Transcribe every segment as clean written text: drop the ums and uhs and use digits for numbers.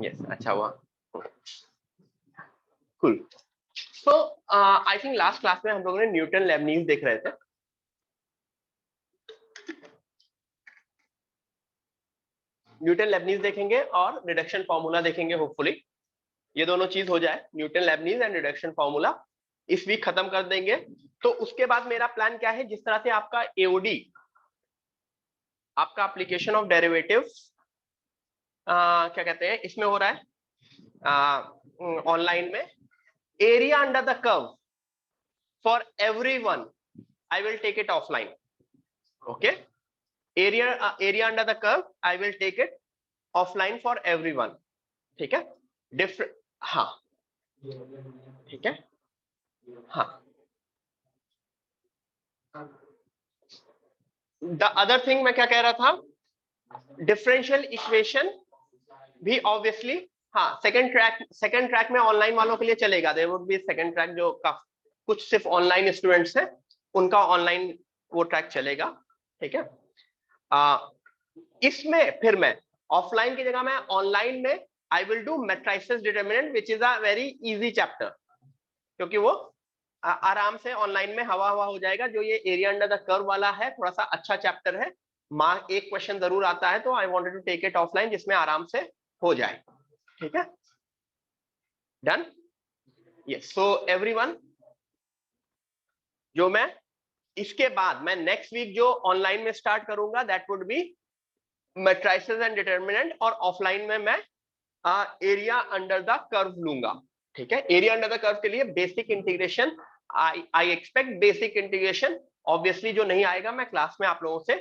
Yes अच्छा हुआ, cool. So I think last class में हम लोगों ने न्यूटन लेबनीज देख रहे थे। न्यूटन लेबनीज देखेंगे और रिडक्शन फॉर्मूला देखेंगे होपफुली। ये दोनों चीज हो जाए, Newton Lebanese and reduction formula, इस वीक खत्म कर देंगे। तो उसके बाद मेरा प्लान क्या है, जिस तरह से आपका एओडी, आपका एप्लीकेशन ऑफ डेरिवेटिव्स क्या कहते हैं इसमें हो रहा है ऑनलाइन में, area under the curve for everyone I will take it offline. Okay, area under the curve I will take it offline for everyone. ठीक है, डिफरेंट, हाँ ठीक है, हाँ। द अदर थिंग मैं क्या कह रहा था, डिफरेंशियल इक्वेशन भी ऑब्वियसली, हाँ सेकंड ट्रैक में ऑनलाइन वालों के लिए चलेगा। There would be second track, जो कुछ सिर्फ ऑनलाइन स्टूडेंट्स हैं उनका ऑनलाइन वो ट्रैक चलेगा। ठीक है, इसमें फिर मैं ऑफलाइन की जगह में ऑनलाइन में I will do matrices determinant which is a very easy chapter, क्योंकि वो आराम से ऑनलाइन में हवा हवा हो जाएगा। जो ये एरिया अंडर द कर्व वाला है थोड़ा सा अच्छा चैप्टर है, मार्क एक क्वेश्चन जरूर आता है, तो I wanted to take it offline जिसमें आराम से हो जाए। ठीक है, डन। यस, सो एवरीवन, जो मैं इसके बाद मैं नेक्स्ट वीक जो ऑनलाइन में स्टार्ट करूंगा that would be matrices and determinant, और ऑफलाइन में मैं एरिया अंडर द कर्व लूंगा। ठीक है, एरिया अंडर द कर्व के लिए basic integration, I expect basic integration. Obviously जो नहीं आएगा मैं क्लास में आप लोगों से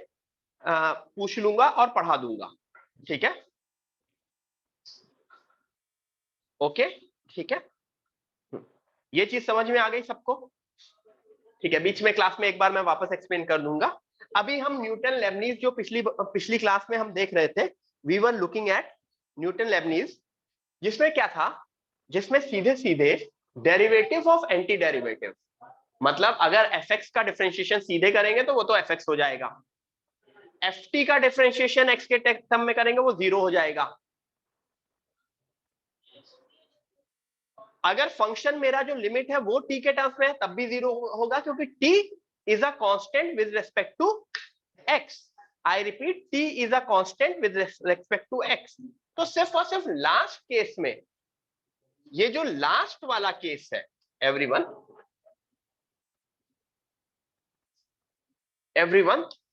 पूछ लूंगा और पढ़ा दूंगा। ठीक है, ओके, ठीक है, ये चीज समझ में आ गई सबको? ठीक है, बीच में क्लास में एक बार मैं वापस एक्सप्लेन कर दूंगा। अभी हम न्यूटन लेबनीज जो पिछली क्लास में हम देख रहे थे, we were looking at Newton Leibniz, जिसमें क्या था, जिसमें सीधे सीधे डेरिवेटिव ऑफ एंटी डेरिवेटिव, मतलब अगर fx का डिफरेंशिएशन सीधे करेंगे तो वो तो fx हो जाएगा, ft का डिफरेंशिएशन x के टर्म में करेंगे वो 0 हो जाएगा। अगर फंक्शन मेरा जो लिमिट है वो t के टर्म्स में है तब भी 0 होगा, क्योंकि t is a constant with respect to x। I repeat, t is a constant with respect to x। तो सिर्फ और सिर्फ लास्ट केस में, ये जो लास्ट वाला केस है everyone,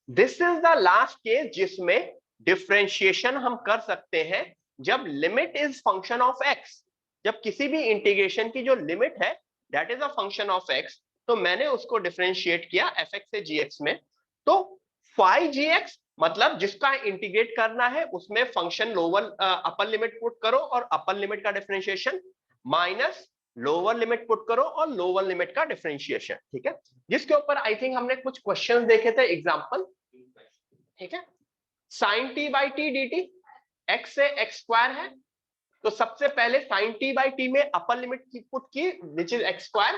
this is the last case जिसमें डिफरेंशिएशन हम कर सकते हैं जब limit is function of x। जब किसी भी इंटीग्रेशन की जो लिमिट है that is a function of x, तो मैंने उसको डिफरेंशिएट किया fx से gx में, तो फाई gx मतलब जिसका इंटीग्रेट करना है उसमें function lower upper limit put करो और अपर लिमिट का differentiation, minus lower limit put करो और लोअर लिमिट का डिफरेंशिएशन। ठीक है, जिसके ऊपर आई थिंक हमने कुछ क्वेश्चंस देखे थे एग्जांपल। ठीक है, sin t by T D T, x से x स्क्वायर है, तो सबसे पहले sin t बाई टी में अपर लिमिट की पुट की विच इज x स्क्वायर,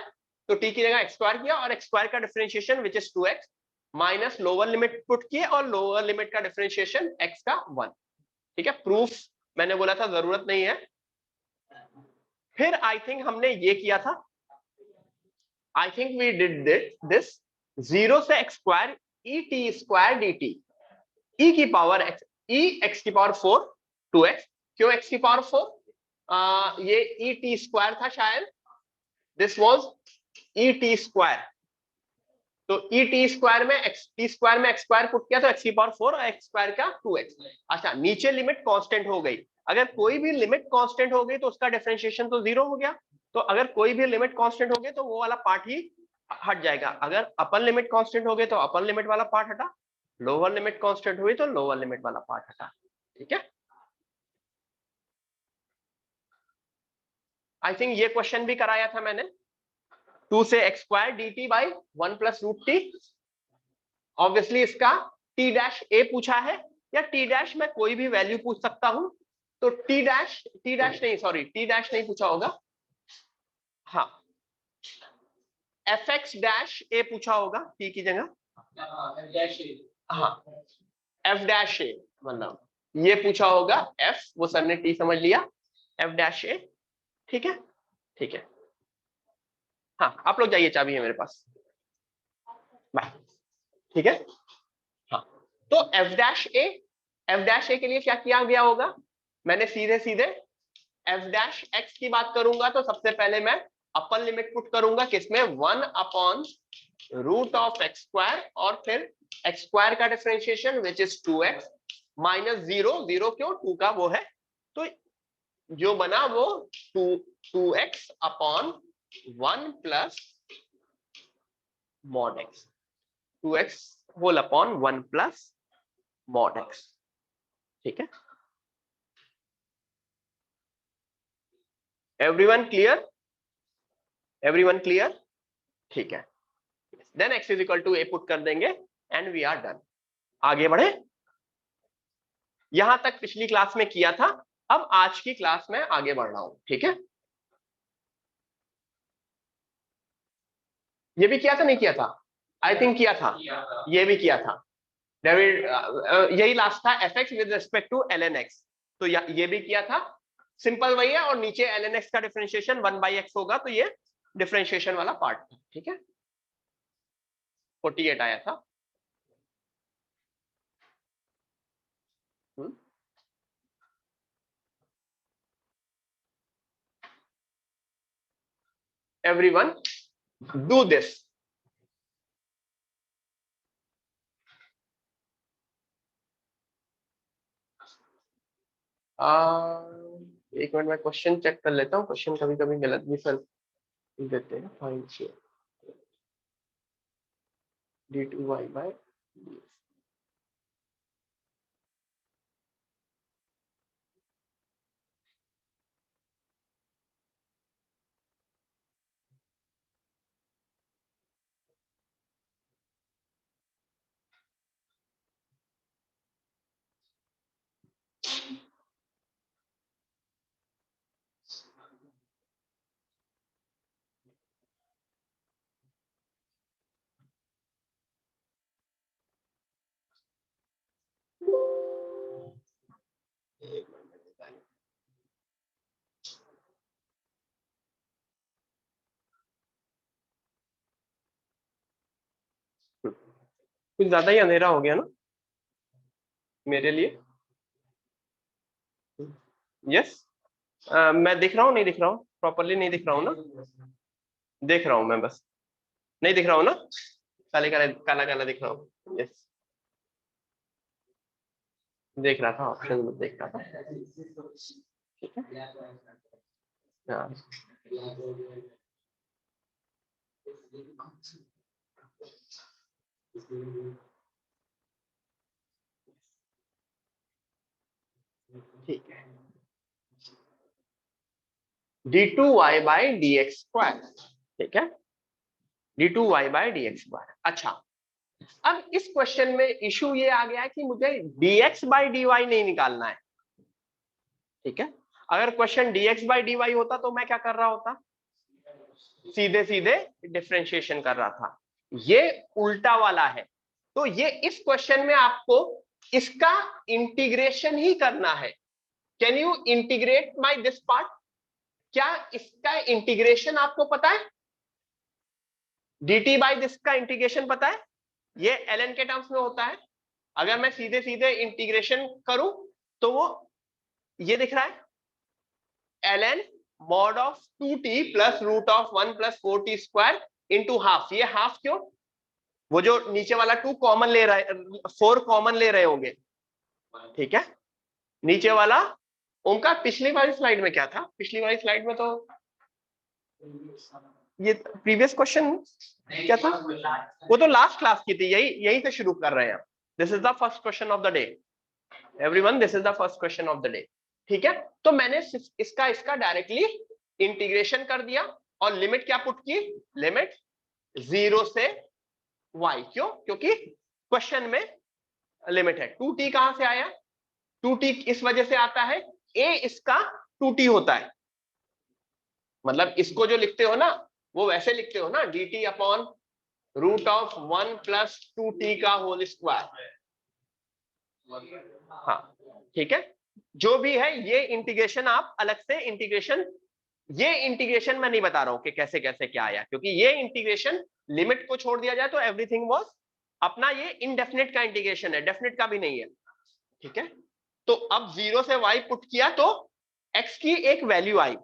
तो t की जगह x स्क्वायर किया और x स्क्वायर का differentiation which is 2x, minus lower limit put किए और लोअर लिमिट का डिफरेंशिएशन x का 1। ठीक है, प्रूफ मैंने बोला था जरूरत नहीं है। फिर आई थिंक हमने ये किया था, I think we did this 0 से x square e t square d t, e की पावर x, e x की पावर 4 2x, क्यों x की पावर 4, ये e t स्क्वायर था शायद, this was e t square, तो e t स्क्वायर में x t स्क्वायर में x स्क्वायर पुट किया तो x की पावर 4 और x स्क्वायर का 2x। अच्छा, नीचे लिमिट कांस्टेंट हो गई, अगर कोई भी लिमिट कांस्टेंट हो गई तो उसका डिफरेंशिएशन तो 0 हो गया, तो अगर कोई भी लिमिट कांस्टेंट हो गई तो वो वाला पार्ट ही हट जाएगा। अगर अपर लिमिट कांस्टेंट हो गई तो अपर लिमिट वाला पार्ट हटा, लोअर लिमिट कांस्टेंट हुई तो लोअर लिमिट वाला पार्ट हटा। ठीक है, आई थिंक ये क्वेश्चन भी कराया था मैंने, 2 से x square d t by 1 plus root टी। ऑब्वियसली इसका t डैश a पूछा है, या t डैश मैं कोई भी वैल्यू पूछ सकता हूं, तो t डैश नहीं पूछा होगा, हाँ fx डैश a पूछा होगा t की जगह, हाँ f डैश a मतलब ये पूछा होगा f, वो सर ने t समझ लिया, एफ डैश ए, ठीक है, ठीक है। हाँ आप लोग जाइए, चाबी है मेरे पास, बाय, ठीक है। हाँ तो एफ डैश ए के लिए क्या किया गया होगा, मैंने सीधे सीधे एफ डैश एक्स की बात करूंगा तो सबसे पहले मैं अपर लिमिट पुट करूंगा किसमें, 1 upon root of x square, और फिर एक्स स्क्वायर का differentiation which is 2x minus 0, 0 क्यों, 2 का वो है, तो जो बना वो 2x upon 1 plus mod x, 2x whole upon 1 plus mod x, ठीक है। एवरीवन क्लियर, एवरीवन क्लियर, ठीक है। Then x is equal to a put कर देंगे एंड वी आर डन। आगे बढ़े, यहां तक पिछली क्लास में किया था, अब आज की क्लास में आगे बढ़ रहा हूं, ठीक है। ये भी किया था, नहीं किया था, आई थिंक किया था, ये भी किया था डेविड, यही लास्ट था, f x with respect to l n x, तो ये भी किया था, सिंपल वही है, और नीचे एल एन एक्स का डिफरेंशिएशन 1/x होगा, तो ये डिफरेंशिएशन वाला पार्ट था, ठीक है। 48 आया था। एवरीवन डू दिस, एक मिनट में क्वेश्चन चेक कर लेता हूँ, क्वेश्चन कभी कभी गलत भी सर देते हैं। फाइंड d2y by dx, कुछ ज्यादा ही अंधेरा हो गया ना मेरे लिए। यस, मैं दिख रहा हूँ, नहीं दिख रहा हूँ, प्रॉपरली नहीं दिख रहा हूँ ना, देख रहा हूँ मैं बस, नहीं दिख रहा हूँ ना, काले काले काला काला दिख रहा हूँ। यस, देख रहा था, ऑप्शन में देख रहा था, ठीक है। हाँ ठीक है, d2y by D X square, ठीक है, d2y by D X square. अच्छा, अब इस क्वेश्चन में इशू ये आ गया है कि मुझे dx बाई dy नहीं निकालना है, ठीक है। अगर क्वेश्चन dx बाई dy होता तो मैं क्या कर रहा होता, सीधे सीधे डिफरेंशिएशन कर रहा था, ये उल्टा वाला है, तो ये इस क्वेश्चन में आपको इसका इंटीग्रेशन ही करना है। Can you integrate my this part, क्या इसका इंटीग्रेशन आपको पता है, dt बाई दिस का इंटीग्रेशन पता है, ये ln के टर्म्स में होता है, अगर मैं सीधे सीधे इंटीग्रेशन करूं तो वो ये दिख रहा है, ln mod of 2t plus root of 1 plus 4t square into half, ये हाफ क्यों, वो जो नीचे वाला 2 कॉमन ले रहे, 4 कॉमन ले रहे होंगे, ठीक है, नीचे वाला उनका पिछली वाली स्लाइड में क्या था, पिछली वाली स्लाइड में तो ये प्रीवियस क्वेश्चन क्या था, वो तो लास्ट क्लास की थी, यही यही से शुरू कर रहे हैं। This is the first question of the day, everyone this is the first question of the day, ठीक है। तो मैंने इसका इसका डायरेक्टली इंटीग्रेशन कर दिया, और लिमिट क्या पुट की, लिमिट 0 से y, क्यों, क्योंकि क्वेश्चन में लिमिट है। 2t कहां से आया, 2t इस वजह से आता है, a इसका 2t होता है, मतलब इसको जो लिखते हो ना वो वैसे लिखते हो ना, dt upon root of 1 plus 2t का होल स्क्वायर, हाँ ठीक है, जो भी है ये इंटीग्रेशन आप अलग से इंटीग्रेशन, ये इंटीग्रेशन मैं नहीं बता रहा हूं कि कैसे कैसे क्या आया, क्योंकि ये इंटीग्रेशन लिमिट को छोड़ दिया जाए तो एवरीथिंग वाज अपना, ये इनडेफिनेट का इंटीग्रेशन है, डेफिनेट का भी नहीं है। ठीक है, तो अब 0 से y पुट किया तो x की एक वैल्यू आई,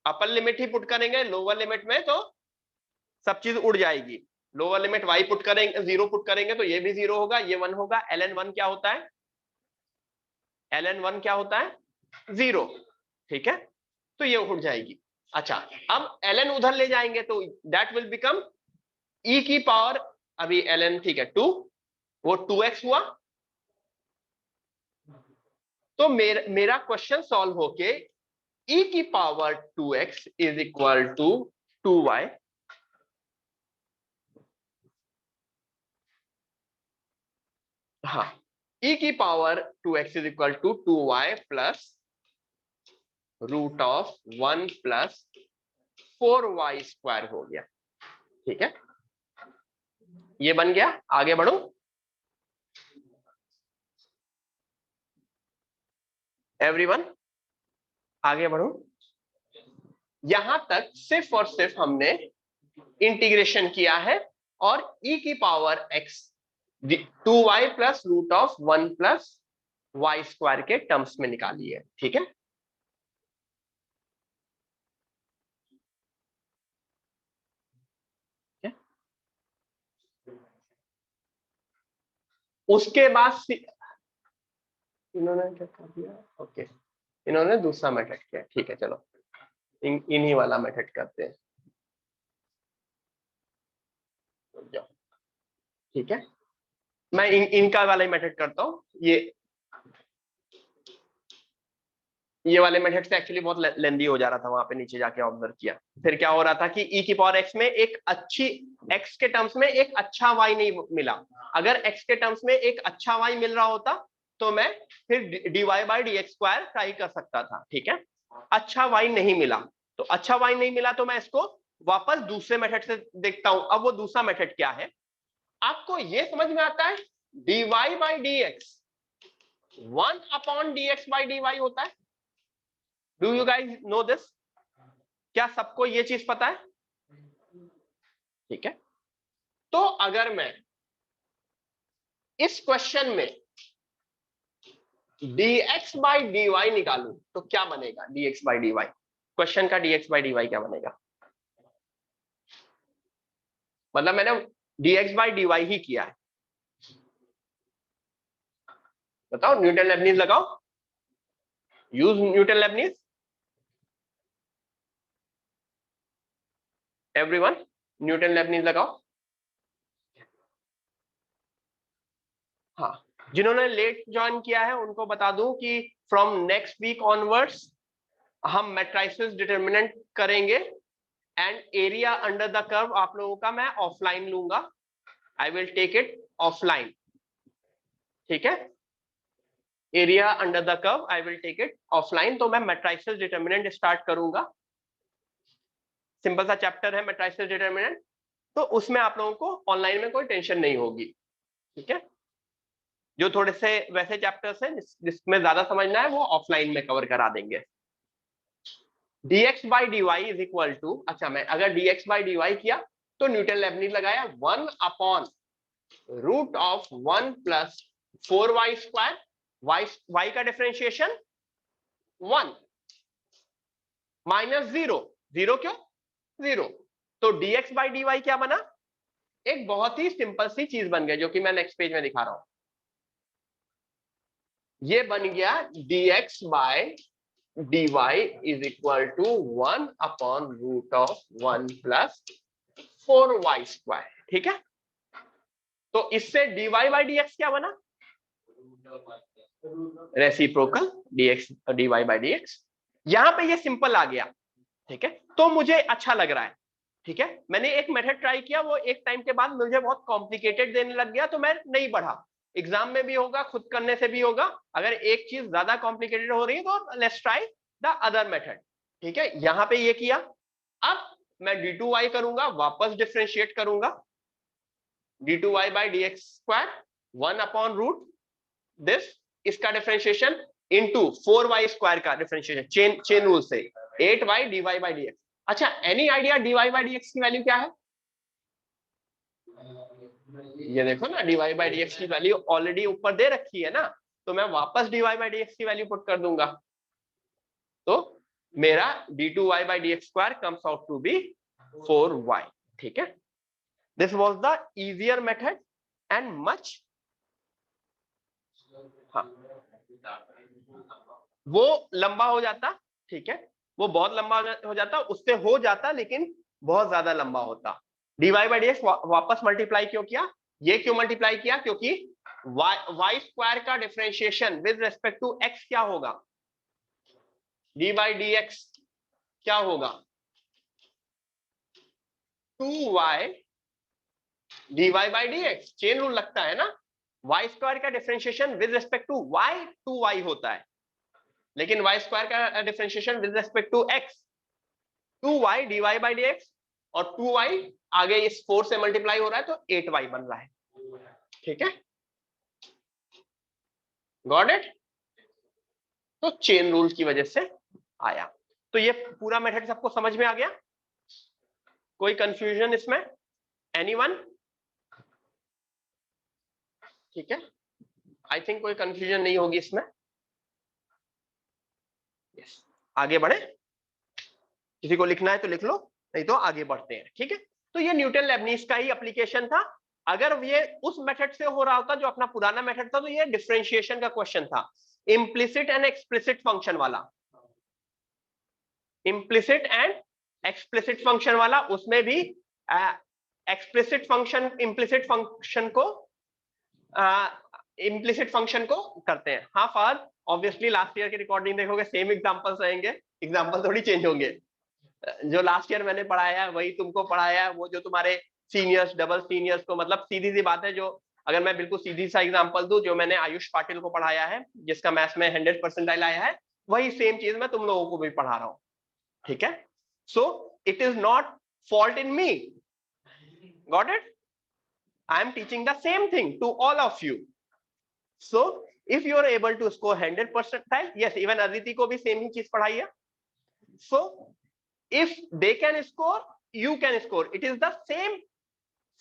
अपर लिमिट ही पुट करेंगे, लोअर लिमिट में तो सब चीज उड़ जाएगी। लोअर लिमिट y पुट करेंगे, 0 पुट करेंगे तो ये भी 0 होगा, ये 1 होगा। ln1 क्या होता है, ln1 क्या होता है, 0। ठीक है, तो ये उड़ जाएगी। अच्छा, अब ln उधर ले जाएंगे तो दैट विल बिकम e की पावर, अभी ln ठीक है 2, वो 2x हुआ। तो मेरा क्वेश्चन सॉल्व होके e की power 2x is equal to 2y, हाँ, e की power 2x is equal to 2y plus root of 1 plus 4y square हो गया। ठीक है, ये बन गया। आगे बढ़ो, एवरीवन आगे बढ़ो। यहां तक सिर्फ और सिर्फ हमने इंटीग्रेशन किया है और e की power x 2y plus root of 1 plus y square के टर्म्स में निकाली है। ठीक है, उसके बाद इन्होंने क्या कर दिया, ओके, इन्होंने दूसरा मेथड किया। ठीक है, चलो इन्हीं वाला मेथड करते हैं। ठीक है, मैं इनका वाला ही मेथड करता हूँ। ये वाले मेथड से एक्चुअली बहुत लेंदी हो जा रहा था, वहां पे नीचे जाके ऑब्जर्व किया। फिर क्या हो रहा था कि e की पावर x में एक अच्छी, x के टर्म्स में एक अच्छा y नहीं मिला। अगर x के टर्म्स में एक अच्छा y मिल रहा होता तो मैं फिर dy by D X square try कर सकता था। ठीक है, अच्छा y नहीं मिला, तो अच्छा y नहीं मिला तो मैं इसको वापस दूसरे मेथड से देखता हूं। अब वो दूसरा मेथड क्या है, आपको ये समझ में आता है, dy by D x 1 upon dx by dy होता है। Do you guys know this? क्या सबको ये चीज पता है? ठीक है, तो अगर मैं इस क्वेश्चन में dx बाई डी निकालूं तो क्या बनेगा, dx बाई डी, क्वेश्चन का dx बाई डी क्या बनेगा? मतलब मैंने dx बाई डी ही किया है। बताओ, न्यूटन लेबनीज लगाओ, use Newton Lebanese everyone, Newton Lebanese लगाओ। हाँ, जिन्होंने लेट ज्वाइन किया है उनको बता दूं कि फ्रॉम नेक्स्ट वीक ऑनवर्ड्स हम मैट्रिसेस डिटरमिनेंट करेंगे and area under the curve आप लोगों का मैं ऑफलाइन लूंगा। I will take it offline. ठीक है, area under the curve I will take it offline. तो मैं मैट्रिसेस डिटरमिनेंट स्टार्ट करूंगा। सिंपल सा चैप्टर है मैट्रिसेस डिटरमिनेंट, तो उसमें आप लोगों को ऑनलाइन में कोई टेंशन नहीं होगी। ठीक है, जो थोड़े से वैसे चैप्टर्स हैं जिसमें ज्यादा समझना है वो ऑफलाइन में कवर करा देंगे। dx by D Y is equal to, अच्छा मैं अगर dx बाई डी वाई किया तो न्यूटन लेबनीज लगाया 1 upon root of 1 plus 4y square, y का डिफरेंशिएशन 1 माइनस 0, 0 क्यों 0, तो dx बाई डी क्या बना, एक बहुत ही सिंपल सी चीज बन गई जो कि मैं नेक्स्ट पेज में दिखा रहा हूं। ये बन गया dx by dy is equal to 1 upon root of 1 plus 4y square. ठीक है, तो इससे dy बाई dx क्या बना, reciprocal dx dy by dx। यहां पे ये सिंपल आ गया। ठीक है, तो मुझे अच्छा लग रहा है। ठीक है, मैंने एक मेथड ट्राई किया, वो एक टाइम के बाद मुझे बहुत कॉम्प्लिकेटेड देने लग गया तो मैं नहीं बढ़ा। एग्जाम में भी होगा, खुद करने से भी होगा, अगर एक चीज ज्यादा कॉम्प्लिकेटेड हो रही है तो let's try the other method. ठीक है, यहां पे ये किया। अब मैं d2y करूंगा, वापस डिफरेंशिएट करूंगा, d2y by D X square 1 upon root this इसका डिफरेंशिएशन इनटू 4y स्क्वायर का डिफरेंशिएशन चेन रूल से 8y dy by dx। अच्छा, any idea dy by dx की वैल्यू क्या है? ये देखो ना, dy by dx की वैल्यू ऑलरेडी ऊपर दे रखी है ना, तो मैं वापस dy by dx की वैल्यू पुट कर दूंगा, तो मेरा d2y by dx square comes out to be 4y। ठीक है, this was the easier method and much, हाँ वो लंबा हो जाता, ठीक है, वो बहुत लंबा हो जाता, उससे हो जाता लेकिन बहुत ज्यादा लंबा होता। dy by dx वापस मल्टीप्लाई क्यों किया? ये क्यों मल्टीप्लाई किया? क्योंकि y स्क्वायर का differentiation with respect to x क्या होगा? dy by dx क्या होगा? 2y dy by dx। Chain rule लगता है ना, y स्क्वायर का differentiation with respect to y 2y होता है, लेकिन y स्क्वायर का differentiation with respect to x 2y dy by dx, और 2y आगे इस 4 से मल्टीप्लाई हो रहा है तो 8y बन रहा है। ठीक है, गॉट इट? तो चेन रूल की वजह से आया। तो ये पूरा मेथड सबको समझ में आ गया? कोई कंफ्यूजन इसमें? एनीवन? ठीक है, आई थिंक कोई कंफ्यूजन नहीं होगी इसमें। yes. आगे बढ़े, किसी को लिखना है तो लिख लो, नहीं तो आगे बढ़ते हैं। ठीक है, तो ये न्यूटन लेबनीज का ही एप्लीकेशन था। अगर ये उस मेथड से हो रहा होता जो अपना पुराना मेथड था, तो ये डिफरेंशिएशन का क्वेश्चन था, इम्प्लिसिट एंड एक्सप्लिसिट फंक्शन वाला। इम्प्लिसिट एंड एक्सप्लिसिट फंक्शन वाला, उसमें भी एक्सप्लिसिट फंक्शन इम्प्लिसिट फंक्शन को इम्प्लिसिट फंक्शन को करते हैं। हाँ फाद, ऑब्वियसली लास्ट ईयर की रिकॉर्डिंग देखोगे, सेम एग्जांपल्स रहेंगे, एग्जांपल थोड़ी चेंज होंगे। जो लास्ट ईयर मैंने पढ़ाया है वही तुमको पढ़ाया है, वो जो तुम्हारे सीनियर्स डबल सीनियर्स को, मतलब सीधी सी बात है, जो अगर मैं बिल्कुल सीधी सा एग्जांपल दूं, जो मैंने आयुष पाटिल को पढ़ाया है, जिसका मैथ्स में 100% आया है, वही सेम चीज मैं तुम लोगों को भी पढ़ा रहा हूँ। ठीक है, so it is not fault in me, got it? I am teaching the same thing to all of you. So if you are able to score 100%, yes, even Aditi को भी सेम ही चीज पढ़ाई है। सो if they can score, you can score, it is the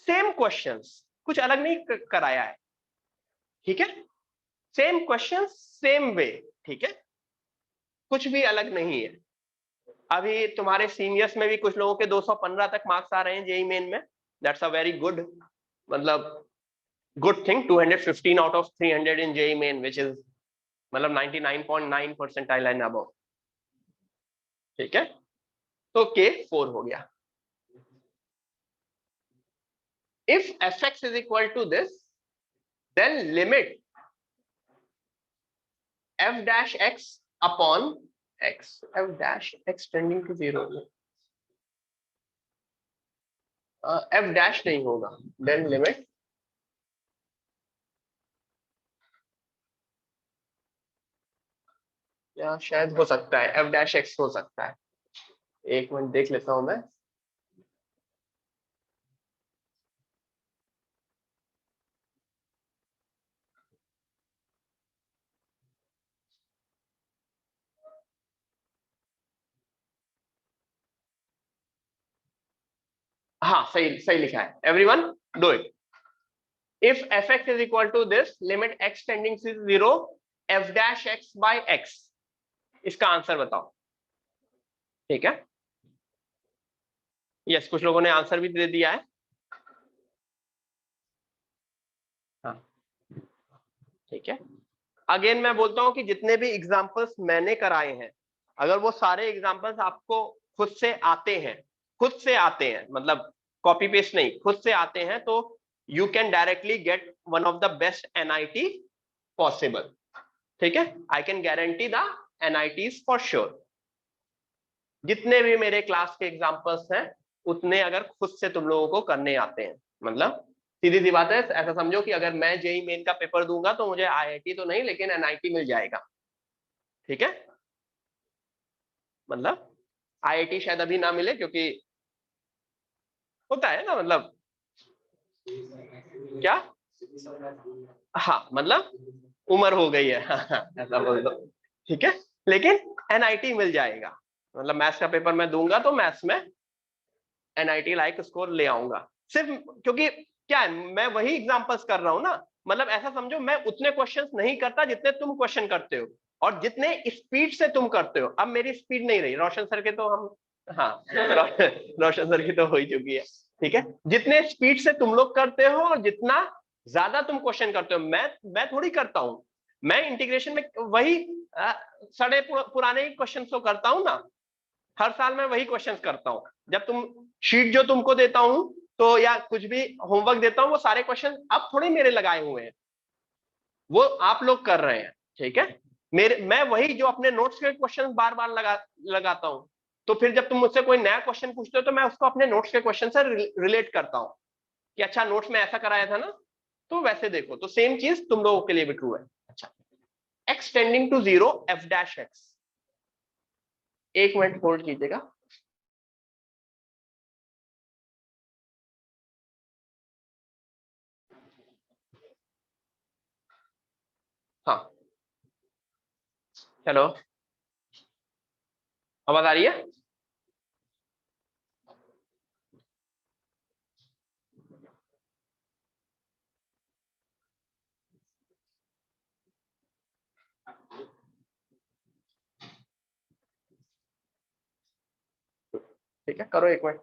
same questions, कुछ अलग नहीं कराया है। ठीक है, सेम क्वेश्चंस सेम वे। ठीक है, कुछ भी अलग नहीं है। अभी तुम्हारे सीनियर्स में भी कुछ लोगों के 215 तक मार्क्स आ रहे हैं जेईई मेन में, दैट्स अ वेरी गुड, मतलब good thing. 215 out of 300 in JEE main, which is मतलब 99.9 परसेंटाइल एंड अबव। ठीक है, तो केस 4 हो गया। If fx is equal to this, then limit f dash x upon x, f dash x tending to 0, f dash नहीं होगा, then limit या शायद हो सकता है f dash x हो सकता है, एक मिनट देख लेता हूं मैं। हाँ सही सही लिखा है, everyone do it. If fx is equal to this, limit x tending to 0, f dash x by x, इसका आंसर बताओ। ठीक है, यस, कुछ लोगों ने आंसर भी दे दिया है। हाँ ठीक है, अगेन मैं बोलता हूं कि जितने भी एग्जांपल्स मैंने कराए हैं, अगर वो सारे एग्जांपल्स आपको खुद से आते हैं, खुद से आते हैं मतलब कॉपी पेस्ट नहीं, खुद से आते हैं, तो you can directly get one of the best NIT possible. ठीक है, I can guarantee the NITs for sure. जितने भी मेरे क्लास के एग्जांपल्स हैं, उतने अगर खुद से तुम लोगों को करने आते हैं, मतलब सीधी सी बात है, ऐसा समझो कि अगर मैं जेईई मेन का पेपर दूंगा तो मुझे आईआईटी तो नहीं लेकिन एनआईटी मिल जाएगा। ठीक है, मतलब आईआईटी शायद अभी ना मिले, क्योंकि होता है ना, मतलब क्या, हाँ मतलब उम्र हो गई है, हाँ, ऐसा बोल दो, ठीक है। लेकिन एनआईटी मिल जाएगा, मतलब मैथ्स का पेपर मैं दूंगा तो मैथ्स में एनआईटी लाइक स्कोर ले आऊंगा, सिर्फ क्योंकि क्या है, मैं वही एग्जांपल्स कर रहा हूं ना। मतलब ऐसा समझो, मैं उतने क्वेश्चंस नहीं करता जितने तुम क्वेश्चन करते हो, और जितने स्पीड से तुम करते हो। अब मेरी स्पीड नहीं रही, रोशन सर के तो हम, हाँ, रोशन सर की तो हो ही चुकी है, ठीक है। जितने स्पीड से तुम लोग करते हो और जितना ज्यादा तुम क्वेश्चन करते हो, मैं थोड़ी करता हूँ। मैं इंटीग्रेशन में वही सड़े पुराने क्वेश्चन तो करता हूँ ना, हर साल मैं वही क्वेश्चंस करता हूं। जब तुम शीट जो तुमको देता हूं, तो या कुछ भी होमवर्क देता हूं, वो सारे क्वेश्चन अब थोड़ी मेरे लगाए हुए हैं, वो आप लोग कर रहे हैं, ठीक है। मैं वही जो अपने नोट्स के क्वेश्चन बार बार लगाता हूं। तो फिर जब तुम मुझसे कोई नया क्वेश्चन पूछते हो, तो मैं उसको अपने नोट्स के क्वेश्चन से रिलेट करता हूं कि अच्छा, नोट्स में ऐसा कराया था ना, तो वैसे देखो। तो सेम चीज तुम लोगों के लिए भी ट्रू है। अच्छा, X tending to zero F dash X, एक मिनट होल्ड कीजिएगा। हाँ, हेलो, आवाज आ रही है? ठीक है, करो एक मिनट।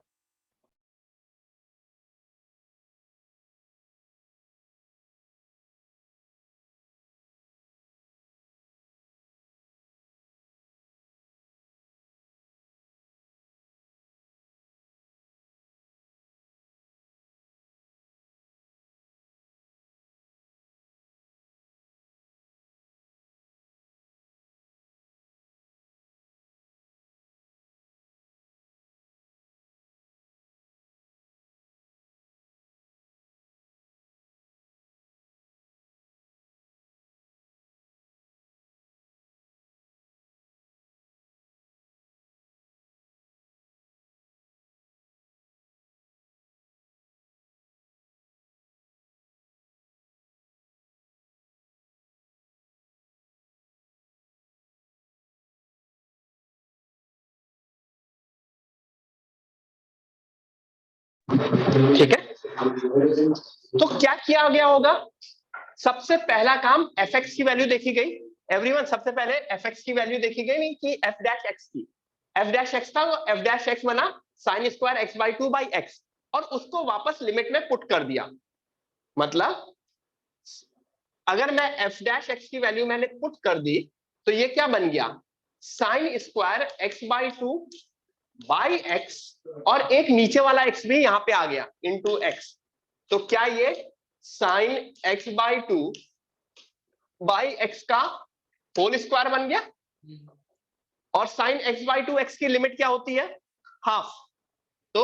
ठीक है, तो क्या किया गया होगा? सबसे पहला काम, एफ एक्स की वैल्यू देखी गई। एवरीवन, सबसे पहले एफ एक्स की वैल्यू देखी गई, नहीं कि एफ डैश एक्स की। एफ डैश एक्स था, वो एफ डैश एक्स बना sine square x by two by x, और उसको वापस लिमिट में पुट कर दिया। मतलब अगर मैं एफ डैश एक्स की वैल्यू मैंने पुट कर दी, तो ये क्या बन गया? Sine square x by two by x, और एक नीचे वाला एक्स भी यहां पे आ गया, इनटू एक्स। तो क्या ये sine x by two by x का होल स्क्वायर बन गया? और sine x by two X की लिमिट क्या होती है? हाफ। तो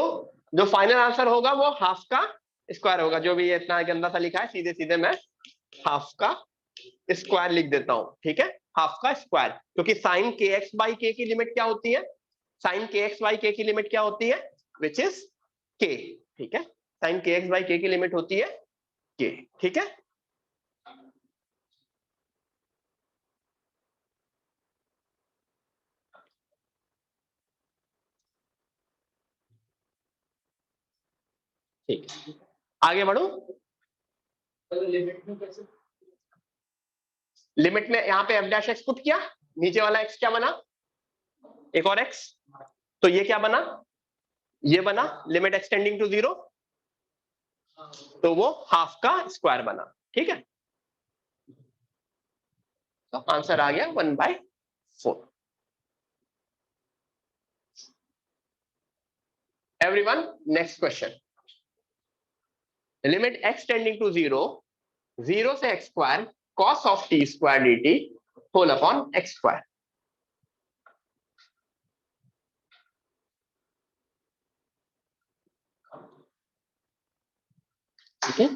जो फाइनल आंसर होगा वो हाफ का स्क्वायर होगा। जो भी ये इतना गंदा सा लिखा है, सीधे सीधे मैं हाफ का स्क्वायर लिख देता हूं, ठीक है। हाफ का स्क्वायर, क्योंकि साइन के एक्स बाई के की लिमिट क्या होती है? साइन के एक्स बाई के की लिमिट क्या होती है? विच इज के, ठीक है। साइन के एक्स बाई के की लिमिट होती है के, ठीक है। ठीक है, आगे बढ़ू। लिमिट में यहाँ पे एफ डैश एक्स पुट किया, नीचे वाला एक्स क्या बना? एक और एक्स। तो ये क्या बना? ये बना लिमिट एक्सटेंडिंग टू जीरो, तो वो हाफ का स्क्वायर बना, ठीक है। तो आंसर आ गया 1/4। Everyone, next question. Limit x tending to zero, zero से x square cos of t square d t whole upon x square. ठीक है,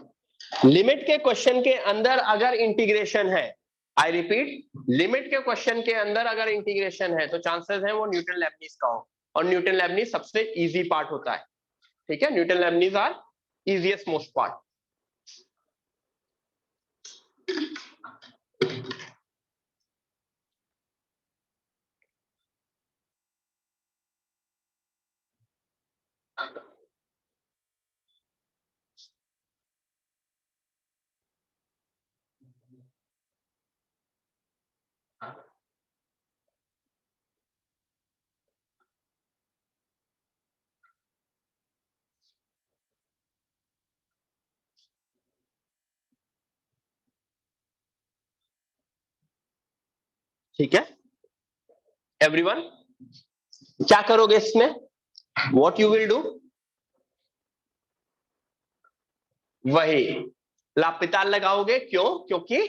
लिमिट के क्वेश्चन के अंदर अगर इंटीग्रेशन है, आई रिपीट, लिमिट के क्वेश्चन के अंदर अगर इंटीग्रेशन है, तो चांसेस है वो न्यूटन लेबनीज का हो, और न्यूटन लेबनीज सबसे इजी पार्ट होता है, ठीक है। Newton Leibniz are easiest most part. ठीक है एवरीवन, क्या करोगे इसमें? What you will do? वही लापिताल लगाओगे। क्यों? क्योंकि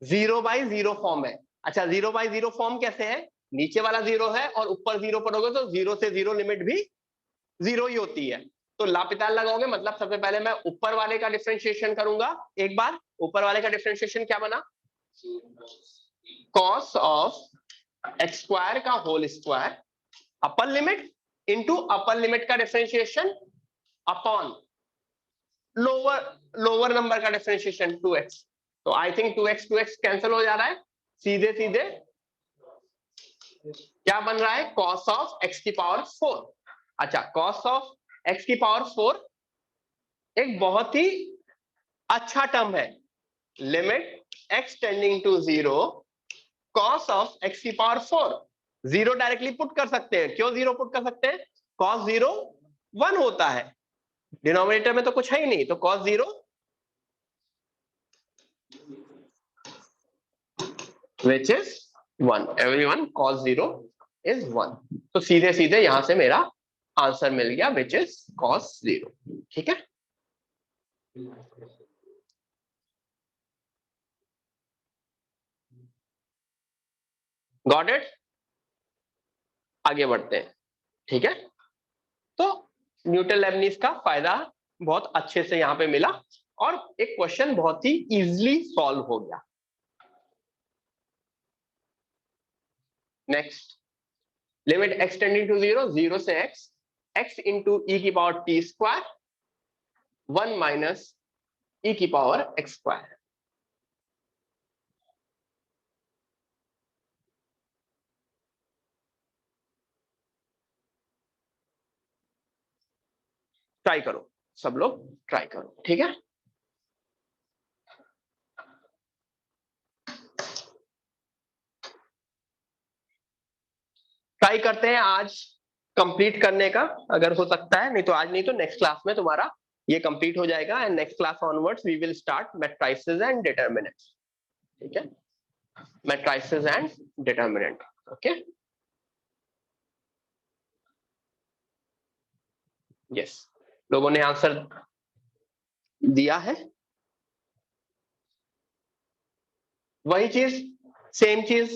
0/0 फॉर्म है। अच्छा 0/0 फॉर्म कैसे है? नीचे वाला 0 है और ऊपर 0 पढ़ोगे तो 0 से 0 लिमिट भी 0 ही होती है। तो लापिताल लगाओगे मतलब सबसे पहले मैं ऊपर वाले का डिफरेंशिएशन करूंगा। एक बार ऊपर वाले का डिफरेंशिएशन क्या बना? cos ऑफ एक्स स्क्वायर का whole square upper limit into upper limit का डिफरेंशिएशन अपॉन लोअर नंबर का डिफरेंशिएशन 2x। तो आई थिंक 2x कैंसिल हो जा रहा है। सीधे सीधे क्या बन रहा है? cos ऑफ x की पावर 4। अच्छा cos ऑफ x की पावर 4 एक बहुत ही अच्छा टर्म है। Limit x tending to 0 cos of x की पावर 4। 0 डायरेक्टली पुट कर सकते हैं। क्यों 0 पुट कर सकते हैं? cos 0 1 होता है, डिनोमिनेटर में तो कुछ है ही नहीं, तो cos 0 which is 1। everyone cos 0 is 1। तो सीधे सीधे यहां से मेरा आंसर मिल गया which is cos 0। ठीक है, गॉट इट? आगे बढ़ते हैं। ठीक है, तो न्यूटन लेबनीज का फायदा बहुत अच्छे से यहां पे मिला और एक क्वेश्चन बहुत ही इजीली सॉल्व हो गया। Next, limit x tending to 0 0 से x इंटू ई की power T square 1 minus E की पावर एक्स स्क्वायर। ट्राई करो, सब लोग ट्राई करो। ठीक है, ट्राई करते हैं आज कंप्लीट करने का, अगर हो सकता है। नहीं तो आज नहीं तो नेक्स्ट क्लास में तुम्हारा ये कंप्लीट हो जाएगा and next class onwards we will start matrices and determinant. ठीक है, matrices and determinant. Okay, yes, लोगों ने आंसर दिया है। वही चीज, सेम चीज,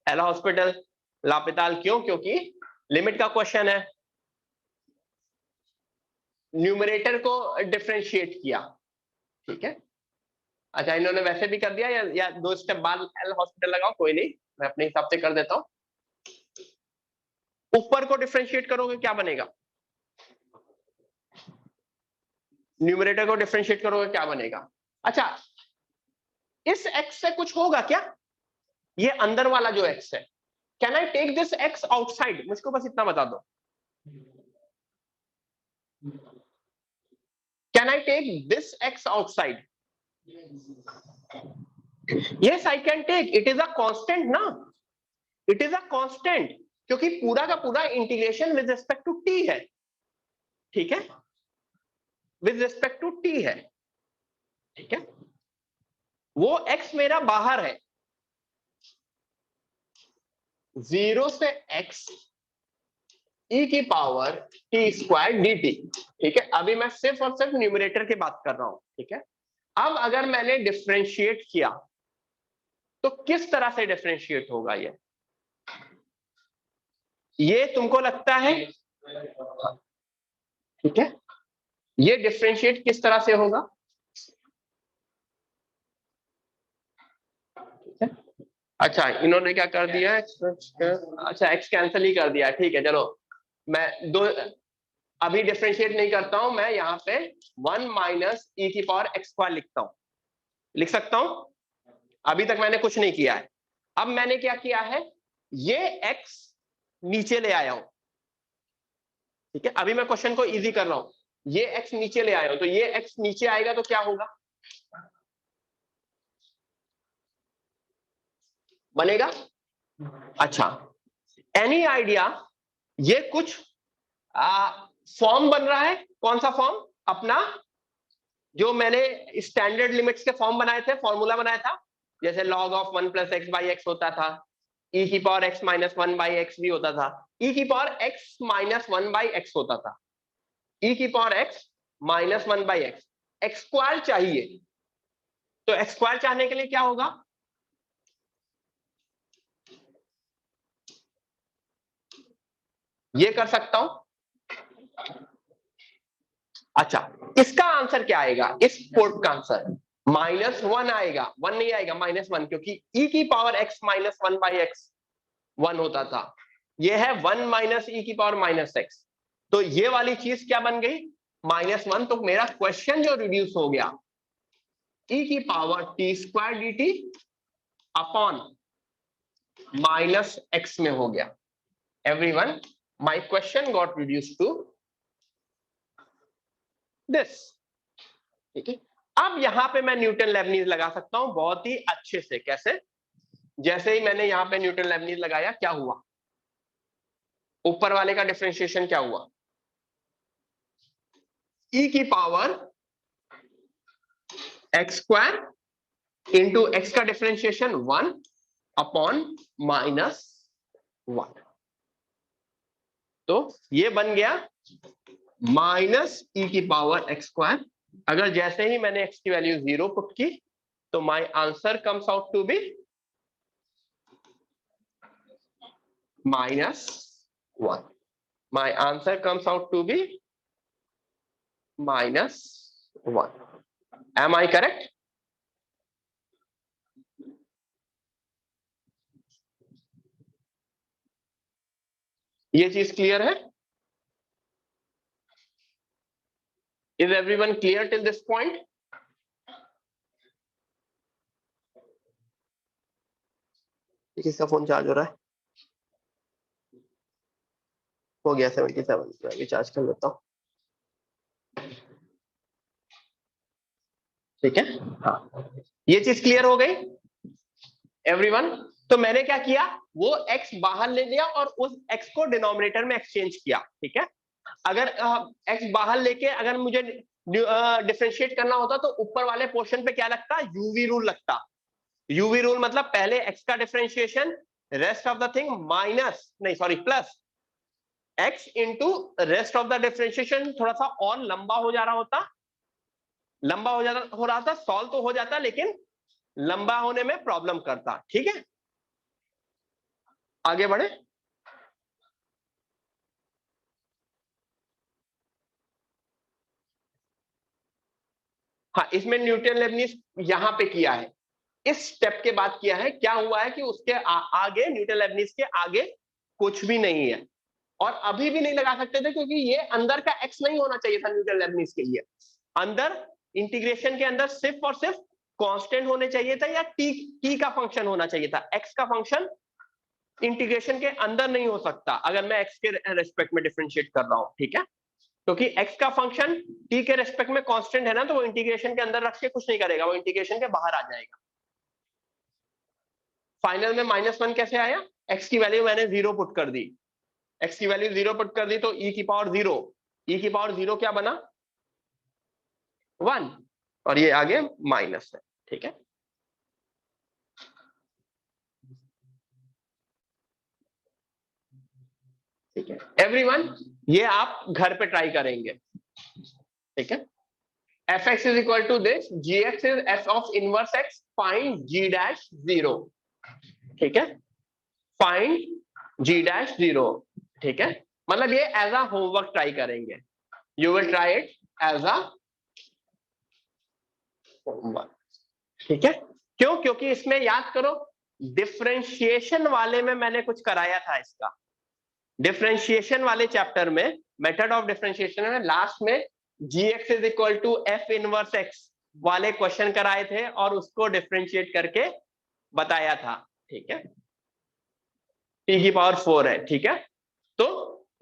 एल हॉस्पिटल, लापिताल। क्यों? क्योंकि लिमिट का क्वेश्चन है, न्यूमरेटर को डिफरेंशिएट किया। ठीक है, अच्छा इन्होंने वैसे भी कर दिया या 2 स्टेप बाद एल हॉस्पिटल लगाओ, कोई नहीं, मैं अपने हिसाब से कर देता हूं। ऊपर को डिफरेंशिएट करोगे क्या बनेगा? न्यूमरेटर को डिफरेंशिएट करोगे क्या बनेगा? अच्छा, इस x से कुछ होगा क्या? ये अंदर वाला जो x है, can I take this x outside? मुझको बस इतना बता दो, can I take this x outside? Yes I can take, it is a constant ना, इट इज अ कांस्टेंट, क्योंकि पूरा का पूरा integration with respect to t है। ठीक है, विद रिस्पेक्ट टू t है। ठीक है, वो x मेरा बाहर है, 0 से x e की पावर t स्क्वायर dt। ठीक है, अभी मैं सिर्फ और सिर्फ न्यूमरेटर की बात कर रहा हूं। ठीक है, अब अगर मैंने डिफरेंशिएट किया तो किस तरह से डिफरेंशिएट होगा ये तुमको लगता है? ठीक है, ये डिफरेंशिएट किस तरह से होगा? ठीक है, अच्छा इन्होंने क्या कर दिया? अच्छा x कैंसिल ही कर दिया। ठीक है, चलो मैं दो अभी डिफरेंशिएट नहीं करता हूं, मैं यहाँ पे 1 माइनस ई की पावर एक्स स्क्वायर लिखता हूं, लिख सकता हूं। अभी तक मैंने कुछ नहीं किया है। अब मैंने क्या किया है, ये x नीचे ले आया हूं, ठीक है। अभी मैं क्वेश्चन को इजी कर रहा हूं, ये x नीचे ले आया हूं, तो ये x नीचे आएगा तो क्या होगा, बनेगा। अच्छा, एनी आइडिया, ये कुछ फॉर्म बन रहा है, कौन सा फॉर्म, अपना जो मैंने स्टैंडर्ड लिमिट्स के फॉर्म बनाए थे, फॉर्मूला बनाया था, जैसे log of 1 + x by x होता था, e की पावर x - 1 by x भी होता था, e की पावर x - 1 by x होता था, e की power x - 1 by x, x square चाहिए, तो x स्क्वायर चाहने के लिए क्या होगा, ये कर सकता हूं। अच्छा, इसका आंसर क्या आएगा, इस पोर्ट का आंसर -1 आएगा, 1 नहीं आएगा, -1, क्योंकि e की पावर x - 1 by x 1 होता था, ये है 1 - e की पावर -x, तो ये वाली चीज क्या बन गई, -1। तो मेरा क्वेश्चन जो रिड्यूस हो गया, e की power t² dt upon -x में हो गया। Everyone, my question got reduce to this, ठीक है। अब यहां पे मैं न्यूटन लेबनीज लगा सकता हूं बहुत ही अच्छे से, कैसे, जैसे ही मैंने यहां पे न्यूटन लेबनीज लगाया, क्या हुआ, ऊपर वाले का डिफरेंशिएशन क्या हुआ, e की पावर x² इंटू x का डिफरेंशिएशन 1 अपॉन -1, तो ये बन गया -e की पावर x²। अगर जैसे ही मैंने x की वैल्यू 0 पुट की, तो my answer comes out to be -1, my answer comes out to be -1। Am I correct? ये चीज क्लियर है? Is everyone clear till this point? किसका फोन चार्ज हो रहा है? हो गया 77, मैं भी चार्ज कर लेता हूँ, ठीक है। हाँ, ये चीज क्लियर हो गई एवरीवन? तो मैंने क्या किया, वो x बाहर ले लिया और उस x को डिनोमिनेटर में एक्सचेंज किया, ठीक है। अगर x बाहर लेके अगर मुझे डिफरेंशिएट करना होता, तो ऊपर वाले पोर्शन पे क्या लगता, यूवी रूल लगता। यूवी रूल मतलब पहले x का differentiation, rest of the thing plus x into rest of the differentiation, थोड़ा सा और लंबा हो जा रहा होता, हो रहा था, सॉल्व तो हो जाता, लेकिन लंबा होने में प्रॉब्लम करता, ठीक है। आगे बढ़े, हाँ, इसमें न्यूटन लेबनीज यहां पे किया है, इस स्टेप के बाद किया है। क्या हुआ है कि उसके आगे, न्यूटन लेबनीज के आगे कुछ भी नहीं है, और अभी भी नहीं लगा सकते थे, क्योंकि ये अंदर का x नहीं होना चाहिए था न्यूटन लेबनीज के लिए। अंदर इंटीग्रेशन के अंदर सिर्फ और सिर्फ कांस्टेंट होने चाहिए था, या t का फंक्शन होना चाहिए था। x का फंक्शन इंटीग्रेशन के अंदर नहीं हो सकता अगर मैं x के रेस्पेक्ट में डिफरेंशिएट कर रहा हूं, ठीक है, क्योंकि x का फंक्शन t के रेस्पेक्ट में कांस्टेंट है ना, तो वो इंटीग्रेशन के अंदर रख के कुछ नहीं करेगा, वो इंटीग्रेशन के बाहर आ जाएगा। फाइनल में -1 कैसे आया, x की वैल्यू मैंने 0 पुट कर दी, x की वैल्यू 0 पुट कर दी, तो e की पावर 0, e की पावर 0 क्या बना, 1, और ये आगे माइनस है, ठीक है। ठीक है एवरीवन, ये आप घर पे ट्राई करेंगे, ठीक है। fx is equal to this, gx is f of inverse x, find g dash 0, ठीक है, फाइंड g dash 0, ठीक है। मतलब ये एज अ होमवर्क ट्राई करेंगे, you will try it as a homework, ठीक है। क्यों? क्योंकि इसमें याद करो, डिफरेंशिएशन वाले में मैंने कुछ कराया था, इसका डिफरेंशिएशन वाले चैप्टर में, मेथड ऑफ डिफरेंशिएशन में लास्ट में gx is equal to f inverse x वाले क्वेश्चन कराए थे, और उसको डिफरेंशिएट करके बताया था, ठीक है, t की पावर 4 है, ठीक है। तो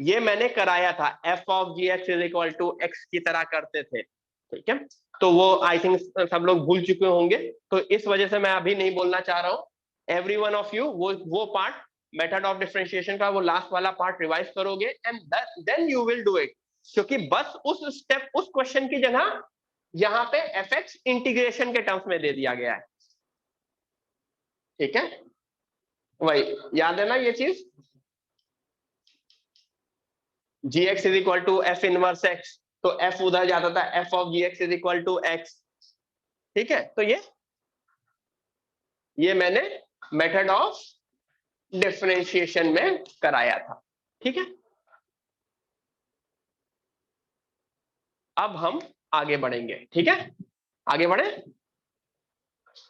ये मैंने कराया था, f of ji x is equal to X की तरह करते थे, ठीक है। तो वो आई थिंक सब लोग भूल चुके होंगे, तो इस वजह से मैं अभी नहीं बोलना चाह रहा हूं। एवरी वन ऑफ यू वो पार्ट मेथड ऑफ डिफरेंशिएशन का वो लास्ट वाला पार्ट रिवाइज करोगे and then you will do it, क्योंकि बस उस स्टेप, उस क्वेश्चन की जगह यहां पे एफ एक्स इंटीग्रेशन के टर्म्स में दे दिया गया है, ठीक है। वही याद है ना ये चीज, g x is equal to f inverse x, तो एफ उधर जाता था, f of ji x is equal to x, ठीक है। तो ये मैंने मेथड ऑफ डिफरेंशिएशन में कराया था, ठीक है। अब हम आगे बढ़ेंगे, ठीक है, आगे बढ़े।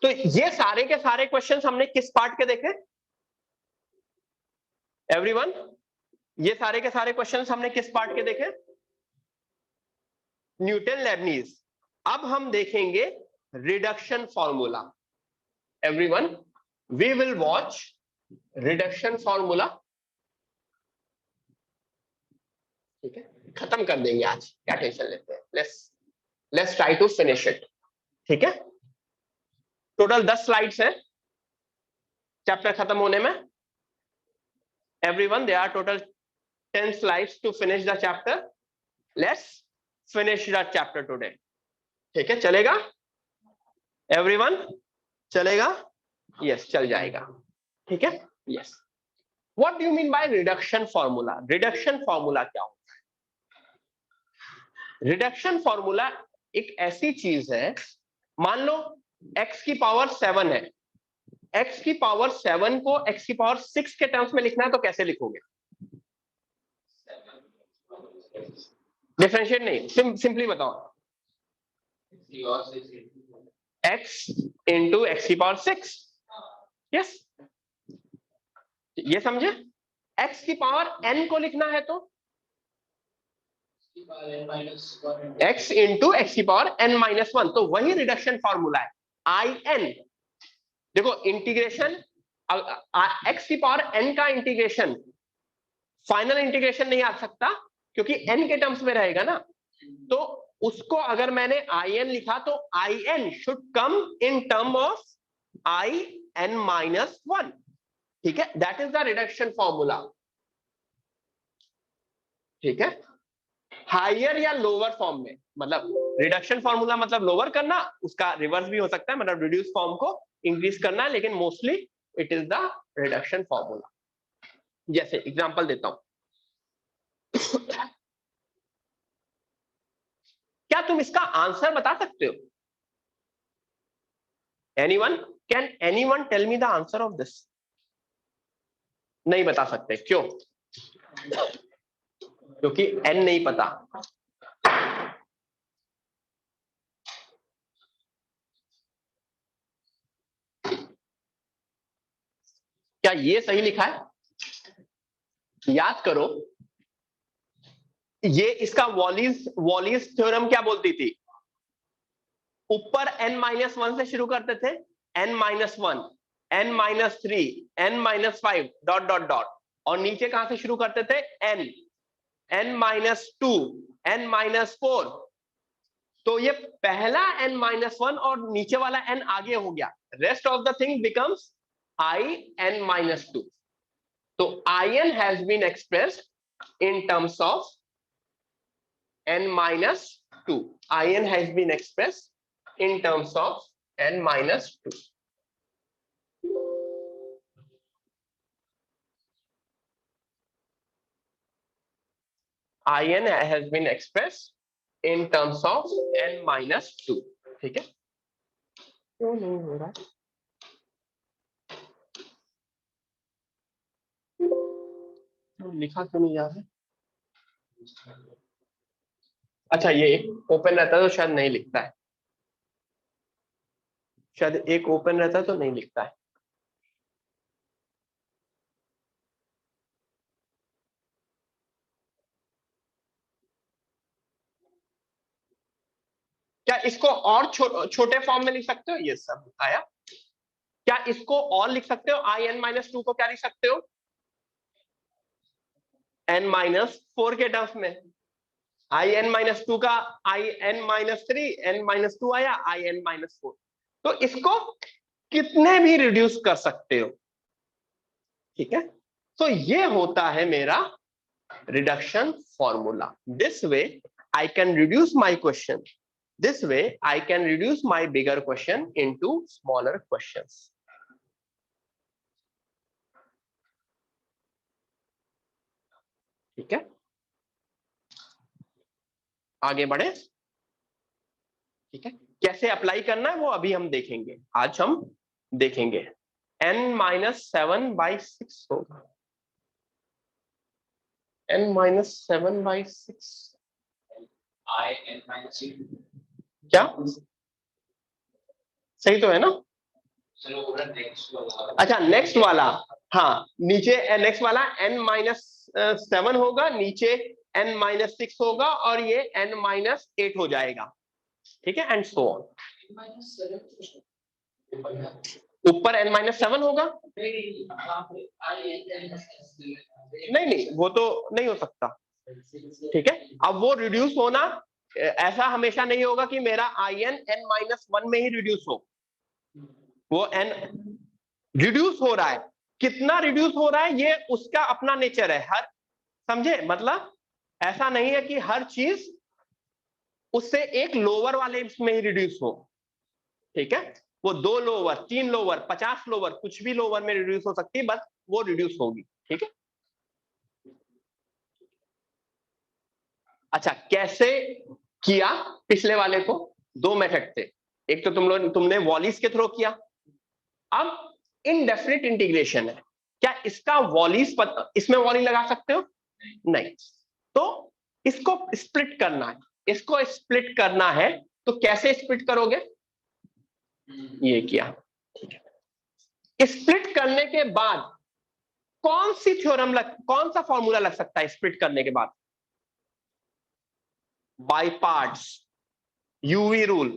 तो ये सारे के सारे क्वेश्चंस हमने किस पार्ट के देखे एवरीवन? ये सारे के सारे क्वेश्चंस हमने किस पार्ट के देखे? Newton Leibniz. अब हम देखेंगे reduction formula. Everyone, we will watch reduction formula, ठीक है। खत्म कर देंगे आज, क्या टेंशन लेते हैं, let's try to finish it, ठीक है। टोटल 10 स्लाइड्स हैं चैप्टर खत्म होने में। Everyone, there are total 10 slides to finish the chapter. Let's finish the chapter today. ठीक है, चलेगा एवरीवन? चलेगा? यस, चल जाएगा, ठीक है। Yes, what do you mean by reduction formula? Reduction formula क्या होता है? रिडक्शन फॉर्मूला एक ऐसी चीज है, मान लो x की पावर 7 है, x की पावर 7 को x की पावर 6 के टर्म्स में लिखना है तो कैसे लिखोगे? डिफरेंशिएट नहीं, सिंपली बताओ, x इंटू एक्स की पावर 6, यस, ये समझे। x की पावर n को लिखना है तो x इंटू एक्स की पावर n-1, तो वही रिडक्शन फॉर्मूला है, आई एन। देखो इंटीग्रेशन, x की पावर n का इंटीग्रेशन फाइनल इंटीग्रेशन नहीं आ सकता क्योंकि n के टर्म्स में रहेगा ना, तो उसको अगर मैंने आई एन लिखा तो I N should come in term of I n-1, ठीक है। That is the reduction formula, ठीक है। हायर या लोअर फॉर्म में, मतलब रिडक्शन फॉर्मूला मतलब लोअर करना, उसका रिवर्स भी हो सकता है, मतलब रिड्यूस फॉर्म को इंक्रीज करना, लेकिन mostly it is the reduction formula. जैसे एग्जांपल देता हूं, क्या तुम इसका आंसर बता सकते हो? Anyone? Can anyone tell me the answer of this? नहीं बता सकते, क्यों? क्योंकि n नहीं पता। क्या ये सही लिखा है? याद करो, ये इसका वॉलीज थ्योरम क्या बोलती थी? ऊपर n-1 से शुरू करते थे, n-1, n-3, n-5 dot dot dot, और नीचे कहां से शुरू करते थे? n, n-2, n-4। तो ये पहला n-1 और नीचे वाला n आगे हो गया, rest of the thing becomes i n-2। तो in has been expressed in terms of n-2, in has been expressed in terms of n-2। in has been expressed in terms of n-2, ठीक है। क्यों नहीं हो रहा? लिखा क्यों नहीं यार? अच्छा, ये एक ओपन रहता है तो शायद नहीं लिखता है, शायद एक ओपन रहता है तो नहीं लिखता है। क्या इसको और छोटे फॉर्म में लिख सकते हो? ये सब बताया। क्या इसको और लिख सकते हो? आई एन माइनस टू को क्या लिख सकते हो? एन माइनस फोर के टर्म्स में। आई एन माइनस टू का I N minus three, N minus two आया, आई एन माइनस फोर। तो इसको कितने भी रिड्यूस कर सकते हो, ठीक है। तो ये होता है मेरा reduction formula. This way I can reduce my question, this way I can reduce my bigger question into smaller questions. ठीक है, आगे बढ़े। ठीक है, कैसे अप्लाई करना है वो अभी हम देखेंगे, आज हम देखेंगे। n minus seven by six होगा, n minus seven by six, I N minus क्या सही तो है ना? चलो नेक्स्ट वाला। अच्छा नेक्स्ट वाला, हाँ नीचे नेक्स्ट वाला n माइनस सेवन होगा, नीचे n माइनस सिक्स होगा और ये n माइनस एट हो जाएगा। ठीक है, एंड सो ऑन। ऊपर n माइनस सेवन होगा, नहीं नहीं वो तो नहीं हो सकता। ठीक है, अब वो रिड्यूस होना ऐसा हमेशा नहीं होगा कि मेरा I N n minus one में ही रिड्यूस हो, वो n रिड्यूस हो रहा है, कितना रिड्यूस हो रहा है ये उसका अपना नेचर है। हर, समझे मतलब, ऐसा नहीं है कि हर चीज उससे एक लोअर वाले में ही रिड्यूस हो। ठीक है, वो 2 लोअर, 3 लोअर, 50 लोअर, कुछ भी लोअर में रिड्यूस हो सकती है, बस वो रिड्यूस होगी। ठीक है, अच्छा कैसे किया पिछले वाले को? 2 मेथड थे, एक तो तुमने वॉलिस के थ्रू किया, अब इनडेफिनिट इंटीग्रेशन है। क्या इसका वॉलिस इसमें वॉली लगा सकते हो? नहीं, तो इसको स्प्लिट करना है, इसको स्प्लिट करना है, तो कैसे स्प्लिट करोगे? ये किया। ठीक है, स्प्लिट करने के बाद कौन सी थ्योरम कौन सा फॉर्मूला लग सकता है स्प्लिट करने के बाद? By parts, UV rule,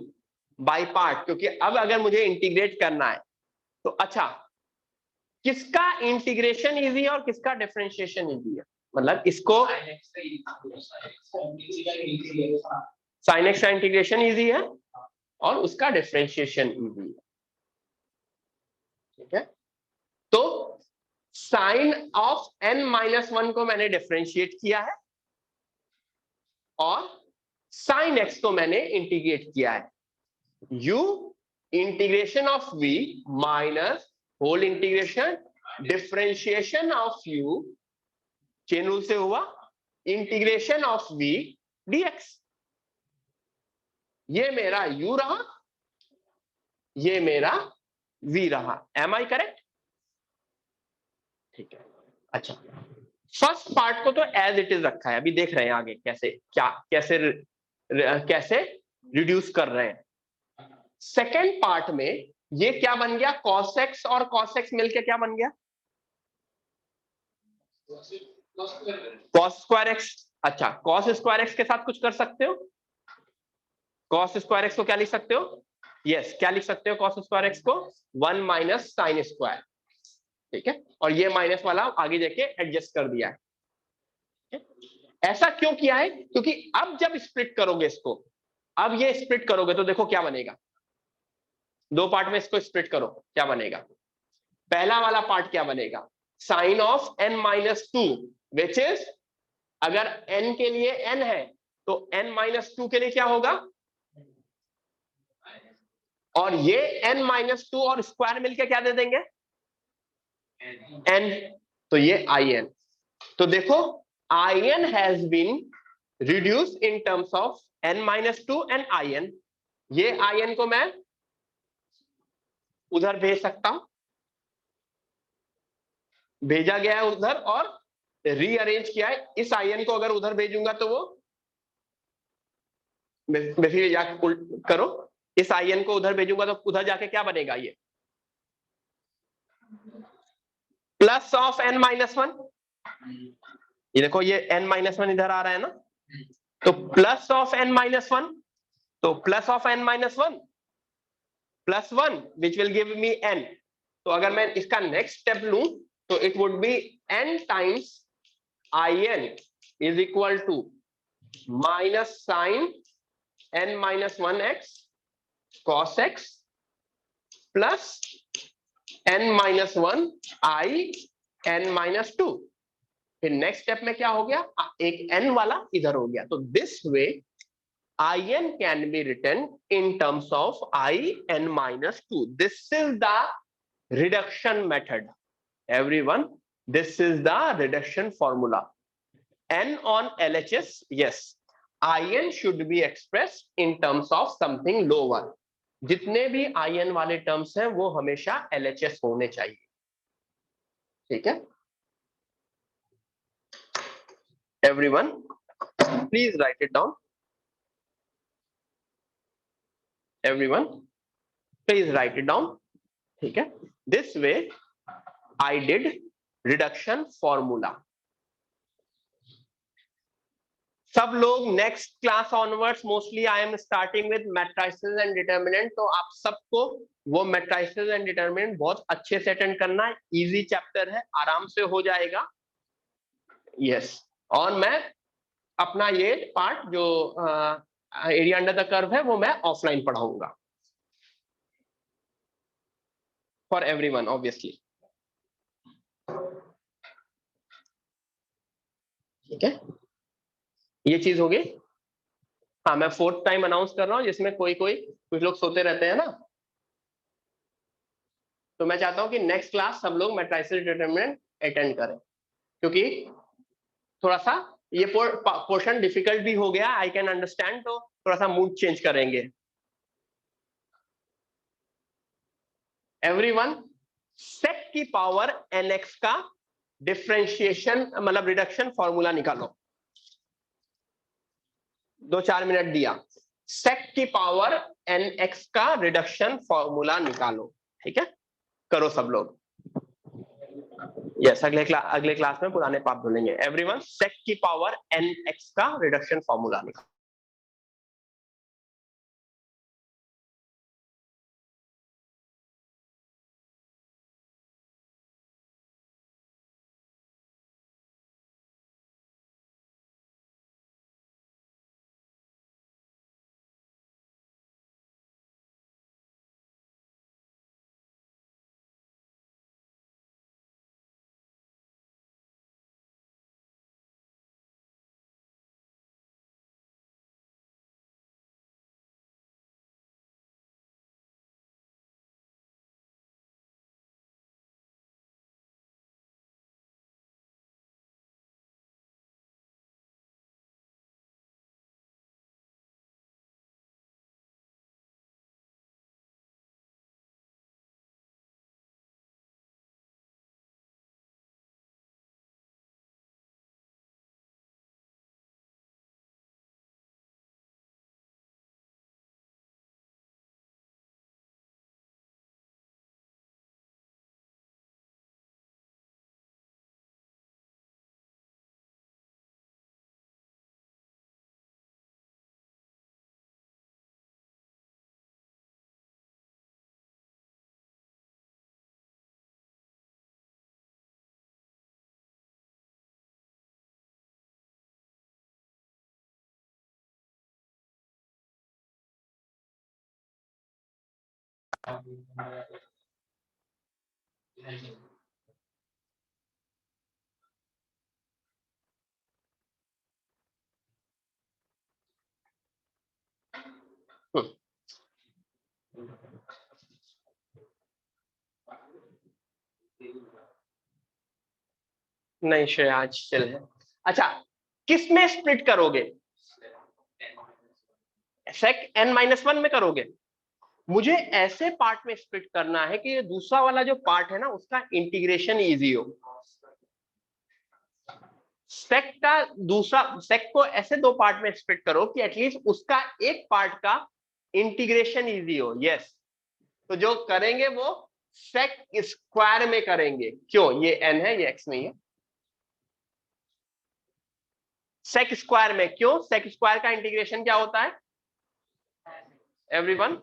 by part, क्योंकि अब अगर मुझे इंटीग्रेट करना है तो अच्छा किसका इंटीग्रेशन इजी है और किसका डिफरेंशिएशन इजी है? मतलब इसको साइन एक्स का इंटीग्रेशन इजी है और उसका डिफरेंशिएशन इजी है। ठीक है, तो sine of n minus one को मैंने डिफरेंशिएट किया है और साइन x को मैंने इंटीग्रेट किया है। u integration of v minus whole integration differentiation of u, chain rule से हुआ, इंटीग्रेशन ऑफ v dx। ये मेरा u रहा, ये मेरा v रहा। Am I correct? ठीक है, अच्छा फर्स्ट पार्ट को तो एज इट इज रखा है, अभी देख रहे हैं आगे कैसे क्या कैसे रिड्यूस कर रहे हैं। सेकेंड पार्ट में ये क्या बन गया? cos x और cos x मिलके क्या बन गया? cos square x। अच्छा cos स्क्वायर x के साथ कुछ कर सकते हो? cos स्क्वायर x को क्या लिख सकते हो? यस, क्या लिख सकते हो cos स्क्वायर x को? 1 माइनस साइन स्क्वायर। ठीक है, और ये माइनस वाला आगे जाके एडजस्ट कर दिया है। ऐसा क्यों किया है? क्योंकि अब जब स्प्लिट करोगे इसको, अब ये स्प्लिट करोगे तो देखो क्या बनेगा। 2 पार्ट में इसको स्प्लिट करो, क्या बनेगा? पहला वाला पार्ट क्या बनेगा? Sine of n minus two, which is, अगर n के लिए n है तो n माइनस टू के लिए क्या होगा? और ये n माइनस टू और स्क्वायर मिलके क्या दे देंगे? n, तो ये in। तो देखो in has been reduce in terms of n minus two and in। ये in को मैं उधर भेज सकता हूं, भेजा गया है उधर और रीअरेंज किया है। इस in को अगर उधर भेजूंगा तो वो फिर जाके करो, इस in को उधर भेजूंगा तो उधर जाके क्या बनेगा? ये plus of n minus one. ये देखो ये n माइनस वन इधर आ रहा है ना, तो plus of n minus one, तो plus of n minus one plus one which will give me n, तो अगर मैं इसका नेक्स्ट स्टेप लूं तो it would be n times in is equal to minus sine n minus 1x cos x plus n minus 1 i n minus 2। फिर next step में क्या हो गया, एक n वाला इधर हो गया। तो this way in can be written in terms of I n minus 2. This is the reduction method. Everyone, this is the reduction formula. N on LHS, yes. In should be expressed in terms of something lower. जितने भी in वाले terms हैं वो हमेशा LHS होने चाहिए, ठीक है। Everyone, please write it down. Everyone, please write it down. ठीक है, this way I did reduction formula. सब लोग next class onwards mostly I am starting with matrices and determinant, तो आप सबको वो मैट्रिसेस एंड डिटरमिनेंट बहुत अच्छे से अटेंड करना है। इजी चैप्टर है, आराम से हो जाएगा। यस, और मैं अपना ये पार्ट जो एरिया अंडर द कर्व है वो मैं ऑफलाइन पढ़ाऊंगा फॉर एवरीवन ऑब्वियसली, ठीक है। ये चीज होगी। हाँ, मैं 4th टाइम अनाउंस कर रहा हूँ जिसमें कुछ लोग सोते रहते हैं ना, तो मैं चाहता हूँ कि नेक्स्ट क्लास सब लोग मैट्रिसेस डिटरमिनेंट अटेंड करें, क्योंकि थोड़ा सा ये पोर्शन डिफिकल्ट भी हो गया, आई कैन अंडरस्टैंड, तो थोड़ा सा मूड चेंज करेंगे। एवरीवन, सेक की पावर nx का डिफरेंशिएशन मतलब रिडक्शन फॉर्मूला निकालो। 2-4 मिनट दिया, सेक की पावर nx का रिडक्शन फॉर्मूला निकालो, ठीक है। करो सब लोग। यस, अगले क्लास में पुराने पाप धुलेंगे। एवरीवन, सेक की पावर nx का रिडक्शन फॉर्मूला निकालो। नहीं श्रेया, आज चल है। अच्छा, किस में स्प्लिट करोगे? सेक n-1 में करोगे? मुझे ऐसे पार्ट में स्प्लिट करना है कि ये दूसरा वाला जो पार्ट है ना उसका इंटीग्रेशन इजी हो। सेक का दूसरा, सेक को ऐसे 2 पार्ट में स्प्लिट करो कि एटलीस्ट उसका एक पार्ट का इंटीग्रेशन इजी हो। यस, तो जो करेंगे वो सेक स्क्वायर में करेंगे। क्यों? ये n है, ये x नहीं है। सेक स्क्वायर में क्यों? सेक स्क्वायर का इंटीग्रेशन क्या होता है एवरीवन?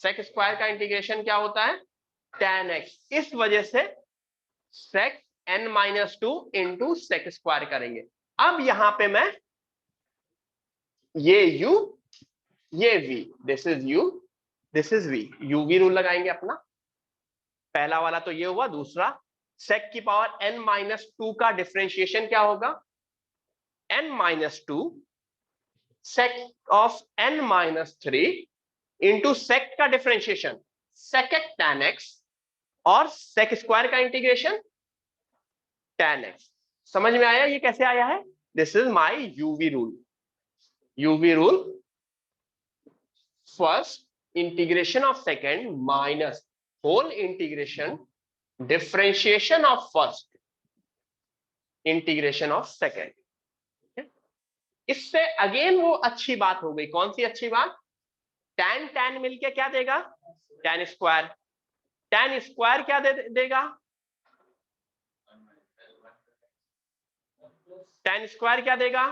सेक स्क्वायर का इंटीग्रेशन क्या होता है, tan x। इस वजह से sec n-2 into sec square करेंगे। अब यहां पे मैं ये u ये v, this is u this is v, uv rule लगाएंगे अपना। पहला वाला तो ये हुआ। दूसरा, sec की पावर n-2 का डिफरेंशिएशन क्या होगा, n-2 sec of n-3 into sec का डिफरेंशिएशन sec tan x और sec स्क्वायर का इंटीग्रेशन tan x। समझ में आया ये कैसे आया है? This is my UV rule. UV rule, first integration of second minus whole integration differentiation of first integration of second. इससे अगेन वो अच्छी बात हो गई। कौन सी अच्छी बात? tan tan मिलके क्या देगा, tan स्क्वायर। tan स्क्वायर क्या देगा, tan स्क्वायर क्या देगा,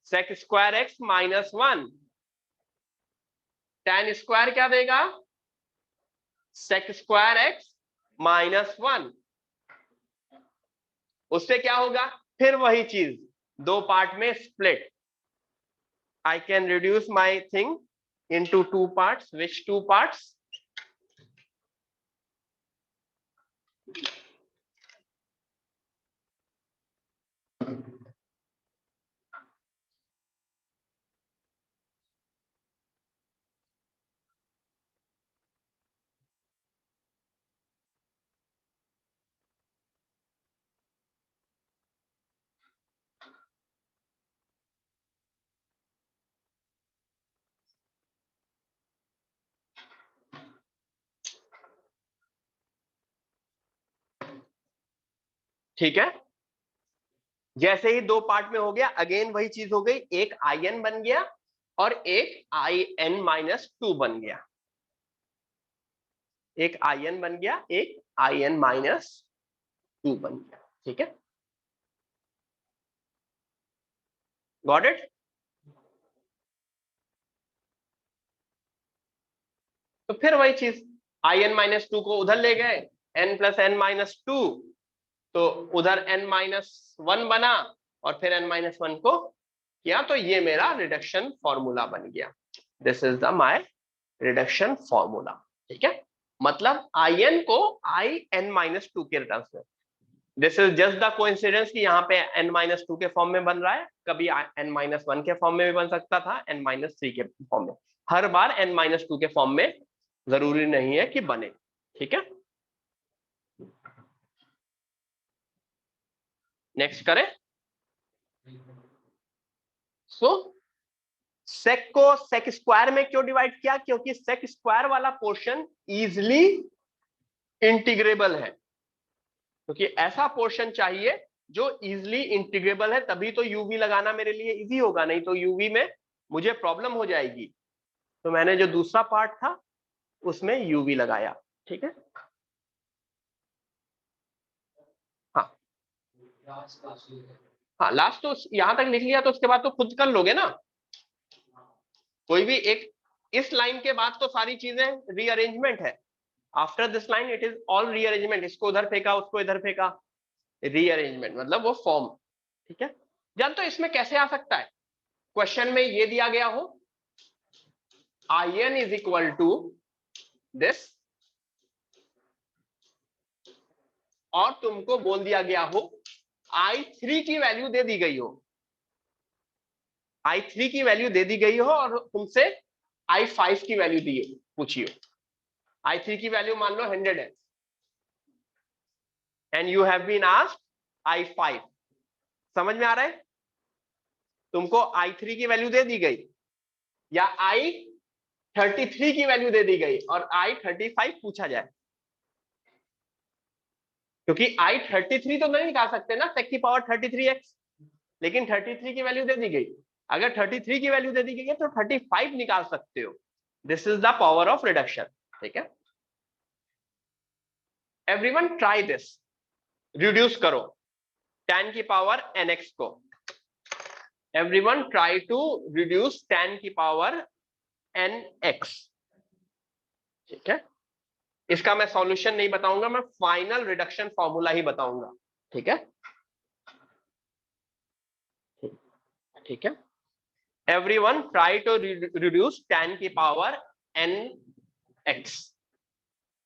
sec square x minus 1। tan square क्या देगा, sec स्क्वायर x माइनस 1। उससे क्या होगा, फिर वही चीज दो पार्ट में split. I can reduce my thing into two parts. Which two parts? ठीक है, जैसे ही दो पार्ट में हो गया, अगेन वही चीज हो गई। एक in बन गया और एक in-2 बन गया। एक in बन गया, एक in-2 बन गया। ठीक है, गॉट इट? तो फिर वही चीज, in-2 को उधर ले गए, n प्लस n-2, तो उधर n-1 बना और फिर n-1 को किया, तो ये मेरा रिडक्शन फॉर्मूला बन गया। This is the my reduction formula. ठीक है, मतलब in को in-2 के टर्म्स में। This is just the coincidence कि यहाँ पे n-2 के फॉर्म में बन रहा है, कभी n-1 के फॉर्म में भी बन सकता था, n-3 के फॉर्म में। हर बार n-2 के फॉर्म में जरूरी नहीं है कि बने। ठीक है, नेक्स्ट करें। सो सेक को सेक स्क्वायर में क्यों डिवाइड किया, क्योंकि सेक स्क्वायर वाला पोर्शन इजिली इंटीग्रेबल है। क्योंकि ऐसा पोर्शन चाहिए जो इजिली इंटीग्रेबल है, तभी तो यूवी लगाना मेरे लिए इजी होगा, नहीं तो यूवी में मुझे प्रॉब्लम हो जाएगी। तो मैंने जो दूसरा पार्ट था उसमें यूवी लगाया। ठीक है, हाँ हाँ, लास्ट तो यहां तक लिख लिया, तो उसके बाद तो खुद कर लोगे ना। कोई भी एक, इस लाइन के बाद तो सारी चीजें रीअरेंजमेंट है। After this line it is all rearrangement. इसको उधर फेंका, उसको इधर फेंका, रीअरेंजमेंट मतलब वो फॉर्म। ठीक है, जान तो इसमें कैसे आ सकता है, क्वेश्चन में ये दिया गया हो in is equal to this, और तुमको बोल दिया गया हो I3 की वैल्यू दे दी गई हो, I3 की वैल्यू दे दी गई हो और तुमसे I5 की वैल्यू दी पूछी हो। I3 की वैल्यू मान लो 100 है and you have been asked I5। समझ में आ रहा है? तुमको I3 की वैल्यू दे दी गई या I33 की वैल्यू दे दी गई और I35 पूछा जाए, क्योंकि I33 तो नहीं निकाल सकते ना sec की पावर 33x, लेकिन 33 की वैल्यू दे दी गई। अगर 33 की वैल्यू दे दी गई है तो 35 निकाल सकते हो। This is the power of reduction. ठीक है, एवरीवन ट्राई दिस। रिड्यूस करो tan की पावर nx को। Everyone try to reduce tan की पावर nx। ठीक है, इसका मैं सॉल्यूशन नहीं बताऊंगा, मैं फाइनल रिडक्शन फॉर्मूला ही बताऊंगा। ठीक है, ठीक है। Everyone try to reduce tan की पावर nx,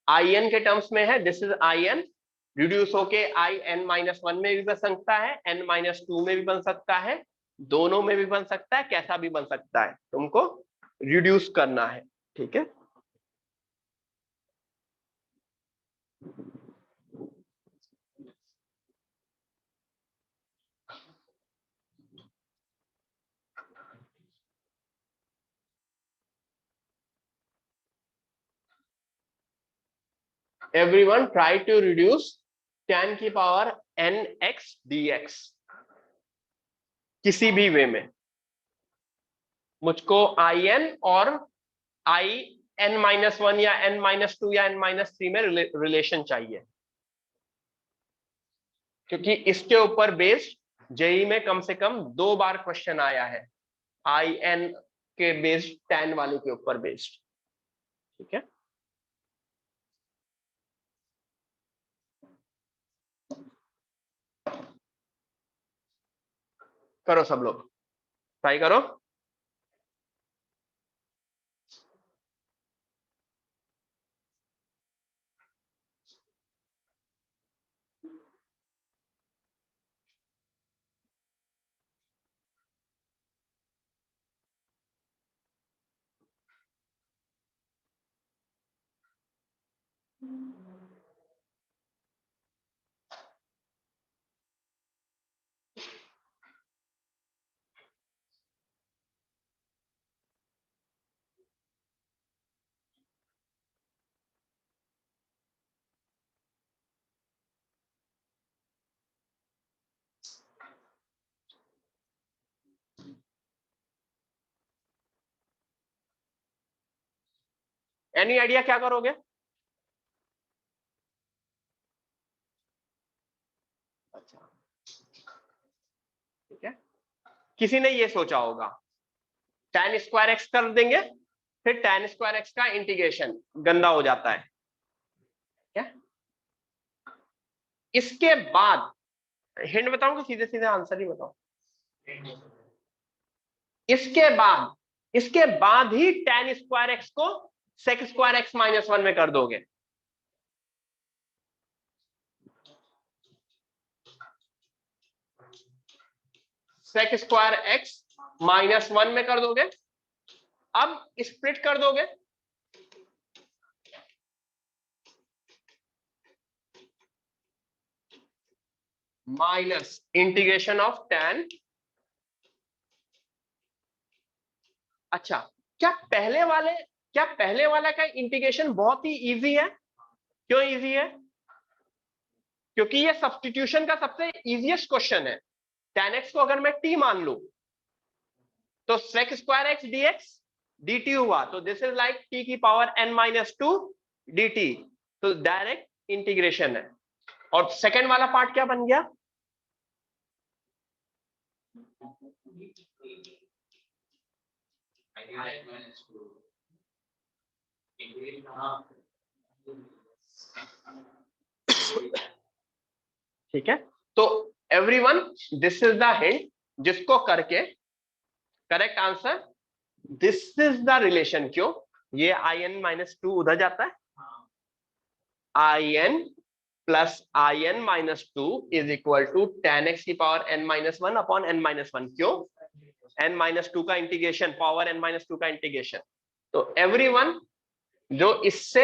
in के टर्म्स में है, दिस इज in, रिड्यूस होके in-1 में भी बन सकता है, n-2 में भी बन सकता है, दोनों में भी बन सकता है, कैसा भी बन सकता है, तुमको रिड्यूस करना है। ठीक है, everyone try to reduce tan की पावर nx dx, किसी भी वे में मुझको in और in-1 या n-2 या n-3 में रिलेशन चाहिए, क्योंकि इसके ऊपर बेस्ड जेई में कम से कम 2 बार क्वेश्चन आया है, in के बेस्ड tan वाले के ऊपर बेस्ड। ठीक है, करो सब लोग, ट्राई करो। एनी आइडिया क्या करोगे? अच्छा, ठीक है, किसी ने ये सोचा होगा tan स्क्वायर एक्स कर देंगे, फिर tan स्क्वायर एक्स का इंटीग्रेशन गंदा हो जाता है क्या? इसके बाद हिंट बताऊं कि सीधे सीधे आंसर ही बताऊं? इसके बाद ही tan स्क्वायर एक्स को sec स्क्वायर एक्स -1 में कर दोगे। sec स्क्वायर एक्स -1 में कर दोगे, अब स्प्लिट कर दोगे, माइनस इंटीग्रेशन ऑफ tan। अच्छा, क्या पहले वाला का इंटीग्रेशन बहुत ही इजी है? क्यों इजी है? क्योंकि ये सब्स्टिट्यूशन का सबसे इजीएस्ट क्वेश्चन है। tan x को अगर मैं t मान लूं तो sec square x dx dt हुआ, तो दिस इज लाइक t की पावर n-2 dt, तो डायरेक्ट इंटीग्रेशन है। और सेकंड वाला पार्ट क्या बन गया? ठीक है, तो everyone this is the hint, जिसको करके correct answer this is the relation. क्यों? ये in-2 उधर जाता है, in plus in-2 is equal to tan x की पावर n-1 अपॉन n-1। क्यों? n-2 का इंटीग्रेशन, पावर n-2 का इंटीग्रेशन। तो एवरीवन जो इससे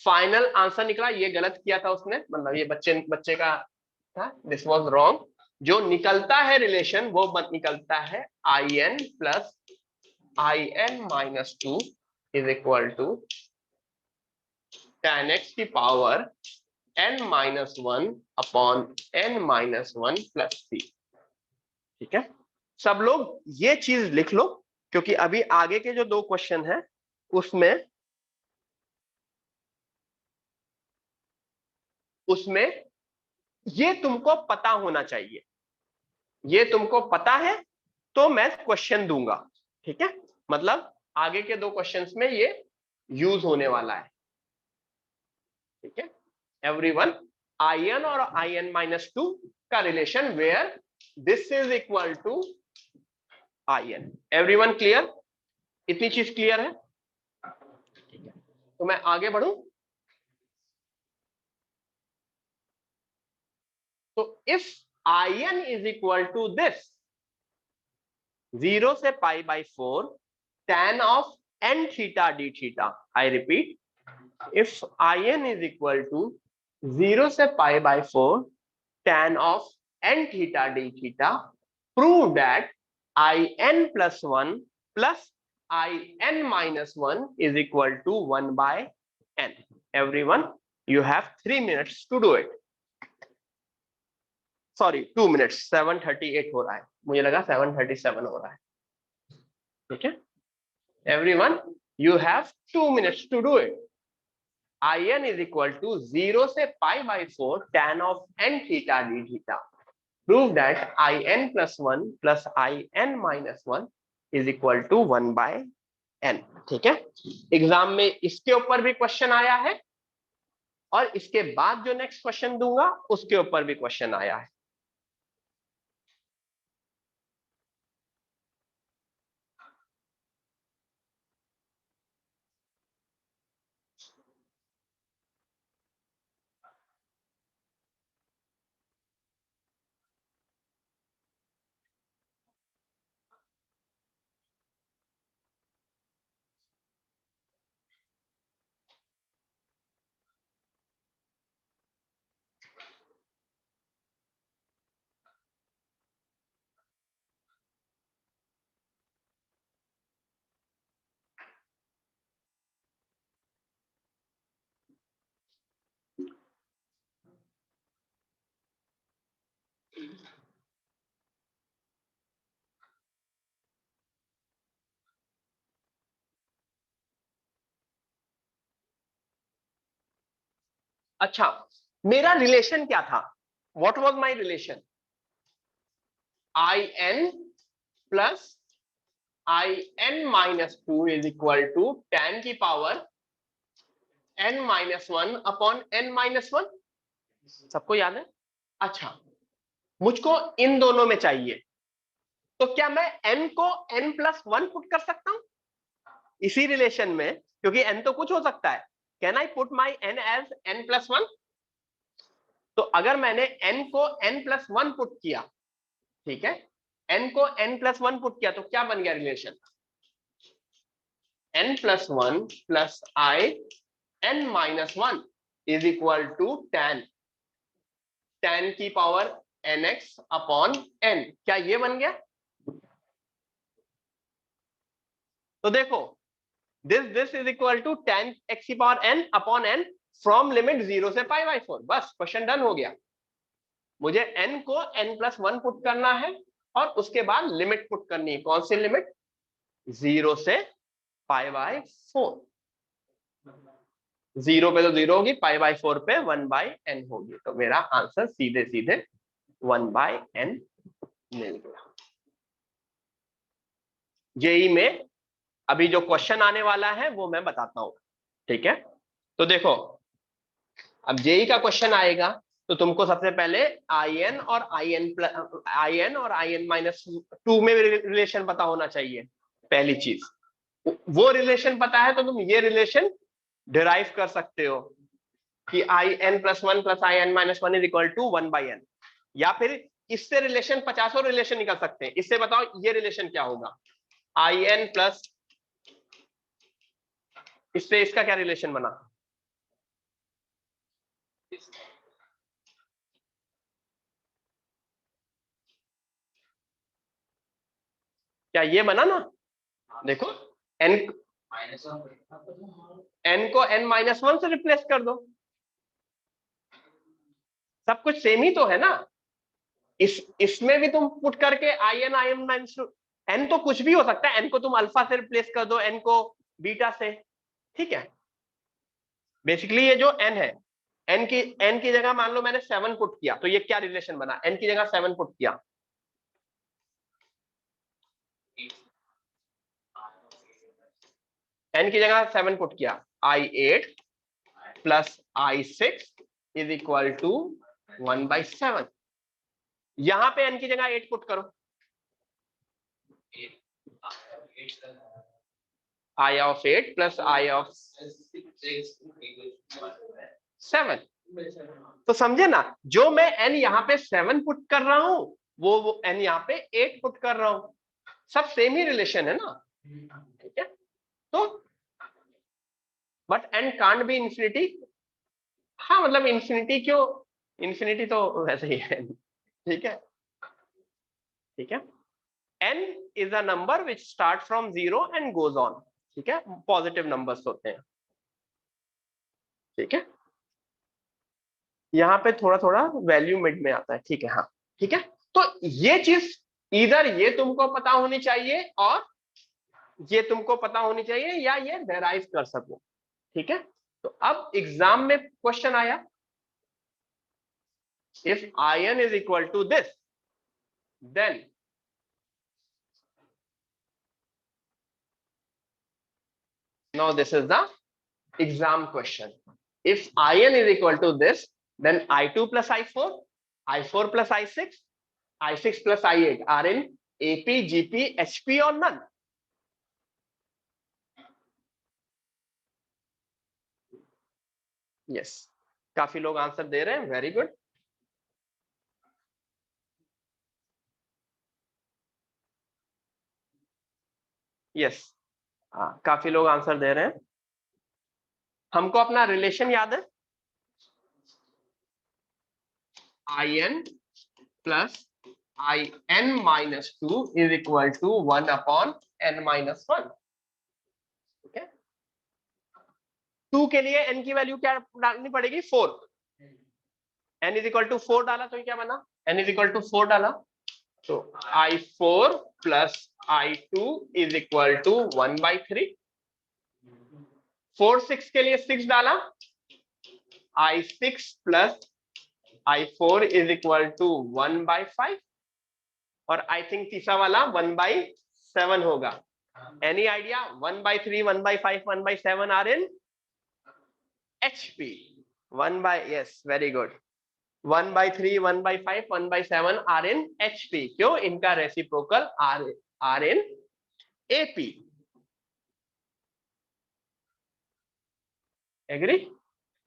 फाइनल आंसर निकला, ये गलत किया था उसने, मतलब ये बच्चे का था, दिस वाज रॉन्ग। जो निकलता है रिलेशन वो निकलता है in plus in-2 is equal to tan x की power n-1 upon n-1 plus 3। ठीक है, सब लोग ये चीज लिख लो, क्योंकि अभी आगे के जो 2 क्वेश्चन है उसमें ये तुमको पता होना चाहिए। ये तुमको पता है तो मैं क्वेश्चन दूंगा। ठीक है, मतलब आगे के 2 क्वेश्चंस में ये यूज होने वाला है। ठीक है एवरीवन, in और in-2 का relation where this is equal to in। Everyone clear? इतनी चीज क्लियर है? ठीक है, तो मैं आगे बढ़ूं। तो if in is equal to this 0 से π/4 tan of n theta d theta, I repeat, if in is equal to 0 से π/4 tan of n theta d theta, prove that in plus 1 plus in minus 1 is equal to 1 by n। everyone, you have 3 minutes to do it। Sorry 2 minutes, 7:38 हो रहा है, मुझे लगा 7:37 हो रहा है। ठीक है everyone, you have 2 minutes to do it। in is equal to 0 से π/4 tan of n theta d theta, prove that in plus 1 plus in minus 1 is equal to 1 by n। ठीक है, एग्जाम में इसके ऊपर भी क्वेश्चन आया है और इसके बाद जो नेक्स्ट क्वेश्चन दूंगा उसके ऊपर भी क्वेश्चन आया है। अच्छा, मेरा रिलेशन क्या था? What was my relation? in plus in minus 2 is equal to tan की power n minus 1 upon n minus 1। सबको याद है? अच्छा, मुझको इन दोनों में चाहिए, तो क्या मैं n को n प्लस 1 पुट कर सकता हूं इसी रिलेशन में? क्योंकि n तो कुछ हो सकता है। Can I put my n as n plus 1? तो अगर मैंने n को n प्लस 1 पुट किया, ठीक है, n को n प्लस 1 पुट किया तो क्या बन गया relation? n plus 1 plus i n minus 1 is equal to tan की पावर nx अपॉन n। क्या ये बन गया? तो देखो, this is equal to tan x की power n upon n from limit 0 से π/4। बस क्वेश्चन डन हो गया। मुझे n को n प्लस 1 पुट करना है और उसके बाद लिमिट पुट करनी है। कौन सी लिमिट? 0 से π/4। 0 पे तो 0 होगी, π/4 पे 1/n होगी। तो मेरा आंसर सीधे सीधे 1/n मिल गया। जेई में अभी जो क्वेश्चन आने वाला है वो मैं बताता हूं। ठीक है, तो देखो, अब जेई का क्वेश्चन आएगा तो तुमको सबसे पहले in और in माइनस 2 में रिलेशन पता होना चाहिए। पहली चीज, वो रिलेशन पता है तो तुम ये रिलेशन डिराइव कर सकते हो कि in plus 1 plus in minus 1 is equal to 1/n। या फिर इससे रिलेशन 50 रिलेशन निकल सकते हैं। इससे बताओ ये रिलेशन क्या होगा? in प्लस, इससे इसका क्या रिलेशन बना? क्या ये बना ना? देखो, n को n माइनस 1 से रिप्लेस कर दो, सब कुछ सेम ही तो है ना। इसमें भी तुम पुट करके in माइनस n तो कुछ भी हो सकता है। n को तुम अल्फा से रिप्लेस कर दो, n को बीटा से। ठीक है, बेसिकली ये जो n है, n की जगह मान लो मैंने 7 पुट किया, तो ये क्या रिलेशन बना? n की जगह 7 पुट किया, n की जगह 7 पुट किया, i8 plus i6 is equal to 1/7। यहां पे n की जगह 8 पुट करो, i of 8 plus i of 7। तो समझे ना, जो मैं n यहाँ पे 7 पुट कर रहा हूं वो n यहाँ पे 8 पुट कर रहा हूं, सब सेम ही रिलेशन है ना, ठीक है। तो but n can't be infinity, हाँ मतलब इंफिनिटी क्यों, इंफिनिटी तो वैसे ही है, ठीक है, ठीक है। n is a number which start from 0 and goes on, ठीक है, पॉजिटिव नंबर्स होते हैं, ठीक है। यहाँ पे थोड़ा थोड़ा वैल्यू मिड में आता है, ठीक है, हाँ ठीक है। तो ये चीज इधर ये तुमको पता होनी चाहिए और ये तुमको पता होनी चाहिए, या ये डेराइव कर सको, ठीक है। तो अब एग्जाम में क्वेश्चन आया, if in is equal to this then now this is the exam question. If in is equal to this, then i2 plus i4, i4 plus i6, i6 plus i8 are in AP, GP, HP or none? Yes, काफी लोग answer दे रहे हैं, very good. Yes, काफी लोग answer दे रहे हैं। हमको अपना रिलेशन याद है, in plus in minus 2 is equal to 1 upon n minus 1, ठीक है। 2 के लिए n की वैल्यू क्या डालनी पड़ेगी, 4, n इज इक्वल टू 4 डाला तो क्या बना, n इज इक्वल टू 4 डाला तो i4 plus i2 is equal to 1/3। 4 6 के लिए 6 डाला, i6 plus i4 is equal to 1/5, और आई थिंक तीसरा वाला 1/7 होगा। Any idea, 1/3, 1/5, 1/7 are in HP, 1/yes very good, 1/3, 1/5, 1/7 are in HP, क्यों, इनका reciprocal are in AP, agree,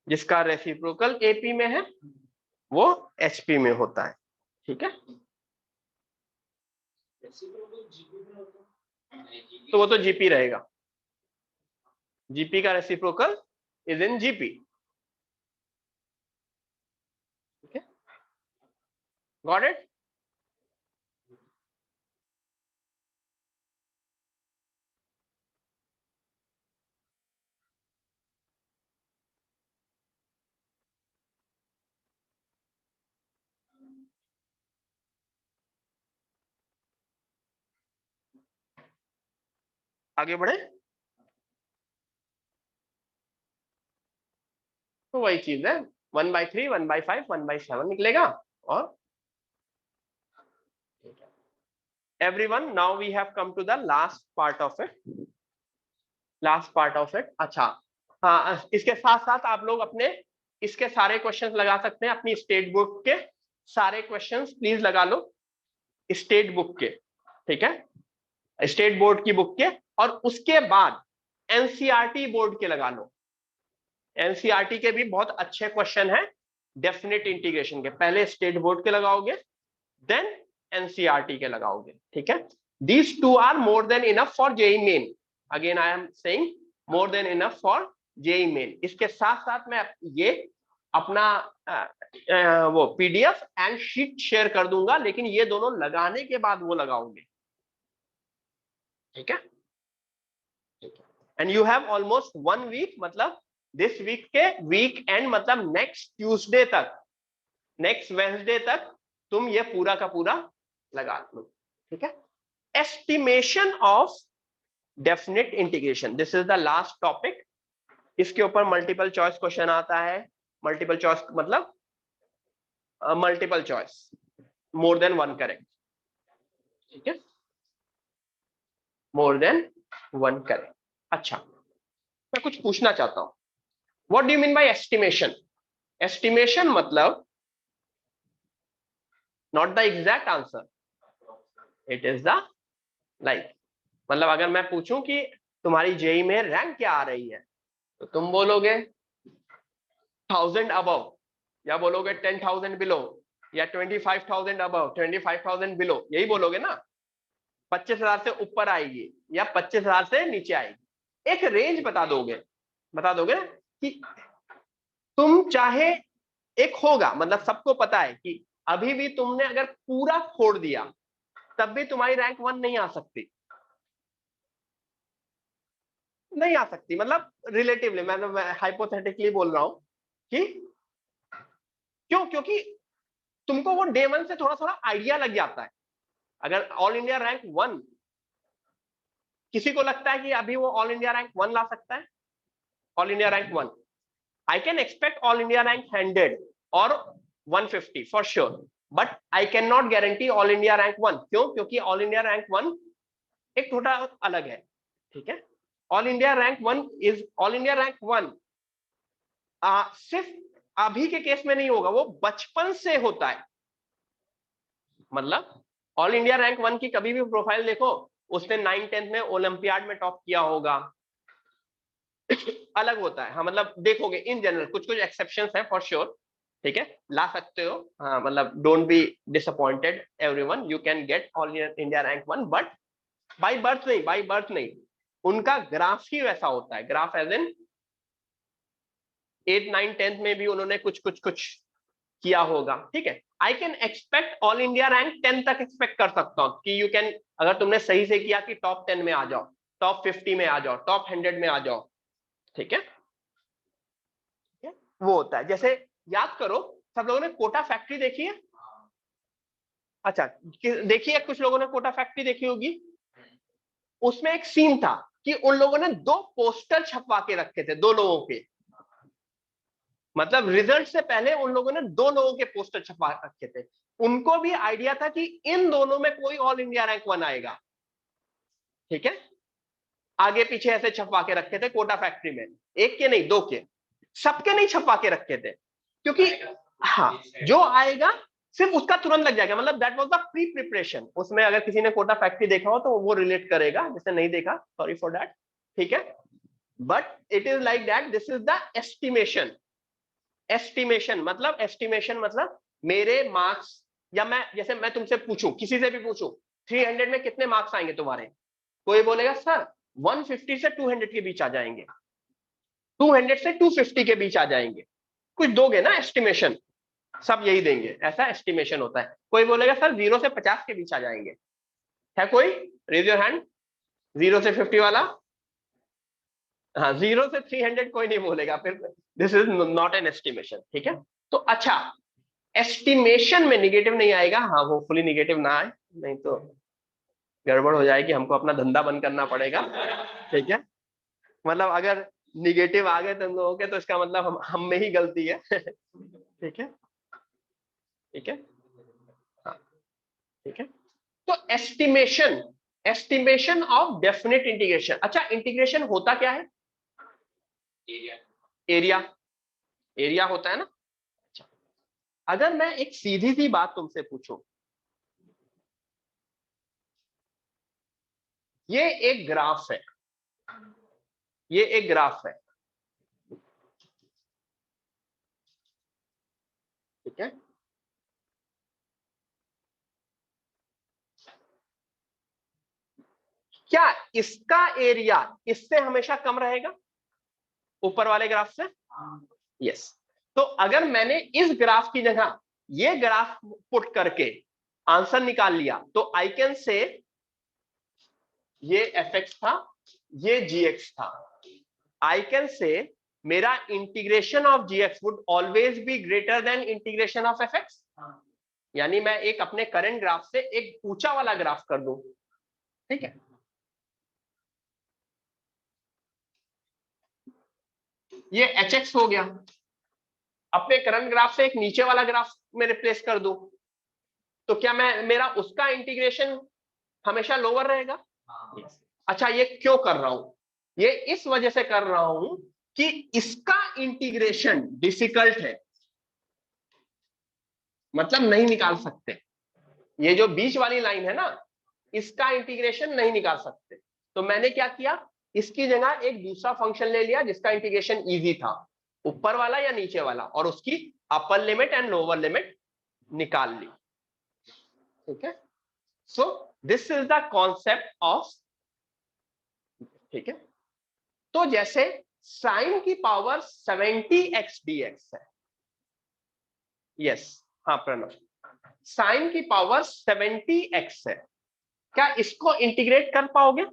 जिसका रेसिप्रोकल AP में है वो HP में होता है, ठीक है। तो वो तो GP रहेगा, GP का रेसिप्रोकल इज इन GP, ठीक है, गॉट इट। आगे बढ़े, तो वही चीज है, 1/3, 1/5, 1/7 निकलेगा। और everyone, now we have come to the last part of it, अच्छा, हाँ इसके साथ साथ आप लोग अपने इसके सारे क्वेश्चंस लगा सकते हैं, अपनी स्टेट बुक के सारे क्वेश्चंस प्लीज लगा लो, स्टेट बुक के, ठीक है, स्टेट बोर्ड की बुक के, और उसके बाद एनसीईआरटी बोर्ड के लगा लो। एनसीईआरटी के भी बहुत अच्छे क्वेश्चन हैं डेफिनेट इंटीग्रेशन के, पहले स्टेट बोर्ड के लगाओगे देन एनसीईआरटी के लगाओगे, ठीक है। These two are more than enough for JEE Main, again I am saying more than enough for JEE Main. इसके साथ साथ मैं ये अपना वो पीडीएफ एंड शीट शेयर कर दूंगा, लेकिन ये दोनों लगाने के बाद वो लगाओगे, ठीक है। And you have almost 1 week, मतलब दिस वीक के वीक एंड मतलब नेक्स्ट ट्यूसडे तक, नेक्स्ट वेडनेसडे तक तुम ये पूरा का पूरा लगा लो, ठीक है। Estimation of definite integration, this is the last topic. इसके ऊपर मल्टीपल चॉइस क्वेश्चन आता है, मल्टीपल चॉइस मतलब multiple choice, more than 1 correct, ठीक है, मोर देन 1 करेक्ट। अच्छा, मैं कुछ पूछना चाहता हूं, what do you mean by estimation? Estimation मतलब not the exact answer, it is the like, मतलब अगर मैं पूछूं कि तुम्हारी जेई में रैंक क्या आ रही है, तो तुम बोलोगे 1000 अबव, या बोलोगे 10,000 बिलो, या 25,000 अबव, 25,000 बिलो, यही बोलोगे ना। 25,000 से ऊपर आएगी या 25,000 से नीचे आएगी, एक रेंज बता दोगे ना कि तुम चाहे, एक होगा, मतलब सबको पता है कि अभी भी तुमने अगर पूरा फोड़ दिया तब भी तुम्हारी रैंक 1 नहीं आ सकती, नहीं आ सकती, मतलब रिलेटिवली, मैं हाइपोथेटिकली बोल रहा हूं कि क्यों, क्योंकि तुमको वो डे 1 से थोड़ा थोड़ा आइडिया लग जाता है। अगर ऑल इंडिया रैंक 1, किसी को लगता है कि अभी वो ऑल इंडिया रैंक 1 ला सकता है? All India rank 1, I can expect all India rank 100 or 150 for sure, but I cannot guarantee all India rank 1। क्यों? क्योंकि all India rank 1 एक थोड़ा अलग है, ठीक है। All India rank 1 is all India rank 1 सिर्फ अभी के केस में नहीं होगा, वो बचपन से होता है। मतलब ऑल इंडिया रैंक 1 की कभी भी प्रोफाइल देखो, उसने 9-10 में ओलंपियाड में टॉप किया होगा, अलग होता है। हाँ, मतलब देखोगे इन जनरल, कुछ कुछ एक्सेप्शंस है फॉर श्योर, ठीक है, ला सकते हो। हाँ, मतलब don't be disappointed everyone, you can get all India rank 1, but by birth नहीं, बाय बर्थ नहीं, उनका ग्राफ ही वैसा होता है। ग्राफ एज इन 8, 9, 10 में भी उन्होंने कुछ कुछ कुछ किया होगा, ठीक है। I can expect all India rank 10 तक एक्सपेक्ट कर सकता हूं कि यू कैन, अगर तुमने सही से किया कि टॉप 10 में आ जाओ, टॉप 50 में आ जाओ, टॉप 100 में आ जाओ, ठीक है। वो होता है, जैसे याद करो, सब लोगों ने कोटा फैक्ट्री देखी है? अच्छा, देखिए, कुछ लोगों ने कोटा फैक्ट्री देखी होगी। उसमें एक सीन था कि उन लोगों ने 2 पोस्टर छपवा के रखे थे, 2 लोगों के, मतलब रिजल्ट से पहले उन लोगों ने 2 लोगों के पोस्टर छपवा रखे थे। उनको भी आइडिया था कि इन दोनों में कोई ऑल इंडिया रैंक 1 आएगा, ठीक है। आगे पीछे ऐसे छपवा के रखे थे कोटा फैक्ट्री में, एक के नहीं 2 के, सबके नहीं छपवा के रखे थे, क्योंकि हाँ, जो आएगा सिर्फ उसका तुरंत लग जाएगा, मतलब that was the pre preparation. उसमें अगर किसी ने कोटा फैक्ट्री देखा हो तो वो रिलेट करेगा, जिसने नहीं देखा सॉरी फॉर दैट, ठीक है। But it is like that, this is the estimation. Estimation मतलब मेरे मार्क्स, या मैं जैसे मैं तुमसे पूछूं, किसी से भी पूछूं 300 में कितने मार्क्स आएंगे तुम्हारे, कोई बोलेगा सर 150 से 200 के बीच आ जाएंगे, 200 से 250 के बीच आ जाएंगे, कुछ दोगे ना एस्टिमेशन, सब यही देंगे, ऐसा एस्टिमेशन होता है। कोई बोलेगा सर 0 से 50 के बीच आ जाएंगे, है कोई? रेज योर हैंड, 0 से 50 वाला। हाँ, 0 से 300 कोई नहीं बोलेगा, फिर this is not an estimation, ठीक है। तो अच्छा, एस्टिमेशन में निगेटिव नहीं आएगा, हाँ होपफुली निगेटिव ना आए, नहीं तो गड़बड़ हो जाएगी, हमको अपना धंधा बंद करना पड़ेगा, ठीक है। मतलब अगर निगेटिव आ गए तुम लोगों के, तो इसका मतलब हम में ही गलती है, ठीक है, ठीक है, हाँ, ठीक है। तो एस्टिमेशन ऑफ डेफिनेट इंटीग्रेशन। अच्छा, इंटीग्रेशन होता क्या है? एरिया। एरिया, एरिया होता है ना। अच्छा, अगर मैं एक सीधी सी बात तुमसे पूछूं, ये एक ग्राफ है, ये एक ग्राफ है, ठीक है। क्या इसका एरिया इससे हमेशा कम रहेगा, ऊपर वाले ग्राफ से? यस। तो अगर मैंने इस ग्राफ की जगह ये ग्राफ पुट करके आंसर निकाल लिया, तो आई कैन से ये fx था, ये gx था, आई कैन से मेरा integration of gx would always be greater then integration of fx। यानी मैं एक अपने करंट ग्राफ से एक ऊंचा वाला ग्राफ कर दूं, ठीक है। ये hx हो गया, अपने करंट ग्राफ से एक नीचे वाला ग्राफ में रिप्लेस कर दूं, तो क्या मैं मेरा उसका इंटीग्रेशन हमेशा लोअर रहेगा? अच्छा, ये क्यों कर रहा हूं? ये इस वजह से कर रहा हूं कि इसका इंटीग्रेशन डिफिकल्ट है, मतलब नहीं निकाल सकते, ये जो बीच वाली लाइन है ना, इसका इंटीग्रेशन नहीं निकाल सकते, तो मैंने क्या किया, इसकी जगह एक दूसरा फंक्शन ले लिया जिसका इंटीग्रेशन इजी था, ऊपर वाला या नीचे वाला, और उसकी upper limit and lower limit निकाल ली। ठीक है, so this is the concept of, ठीक है, तो जैसे साइन की पावर 70x dx है, यस, हाँ प्रणव, साइन की पावर 70x है, क्या इसको इंटीग्रेट कर पाओगे?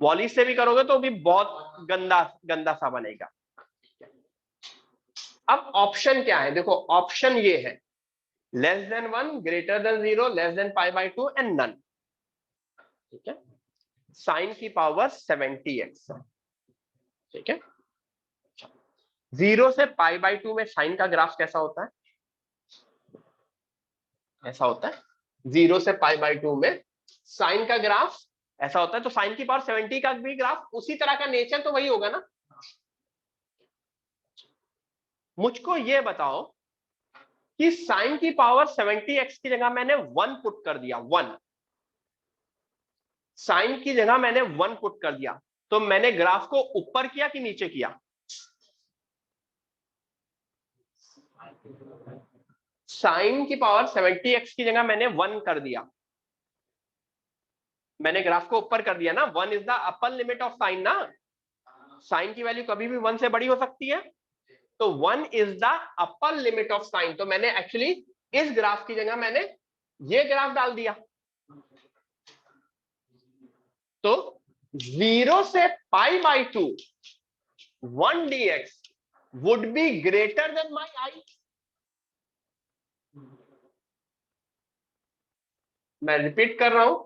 वॉली से भी करोगे तो भी बहुत गंदा गंदा सा बनेगा। अब ऑप्शन क्या है, देखो ऑप्शन ये है, less than 1, greater than 0, less than π/2 and none. ठीक है, साइन की पावर 70x, ठीक है, 0 से π/2 में साइन का ग्राफ कैसा होता है? ऐसा होता है, 0 से π/2 में साइन का ग्राफ ऐसा होता है, तो साइन की पावर 70 का भी ग्राफ उसी तरह का, नेचर तो वही होगा ना। मुझको ये बताओ कि साइन की पावर 70x की जगह मैंने 1 पुट कर दिया, 1, साइन की जगह मैंने 1 पुट कर दिया, तो मैंने ग्राफ को ऊपर किया कि नीचे किया? साइन की पावर 70x की जगह मैंने 1 कर दिया, मैंने ग्राफ को ऊपर कर दिया ना, 1 is the upper limit of sine ना, साइन की वैल्यू कभी भी 1 से बड़ी हो सकती है, तो 1 is the upper limit of sine, तो मैंने एक्चुअली इस ग्राफ की जगह मैंने ये ग्राफ डाल दिया, तो 0 से π/2 1 dx would be greater than my I। मैं रिपीट कर रहा हूं,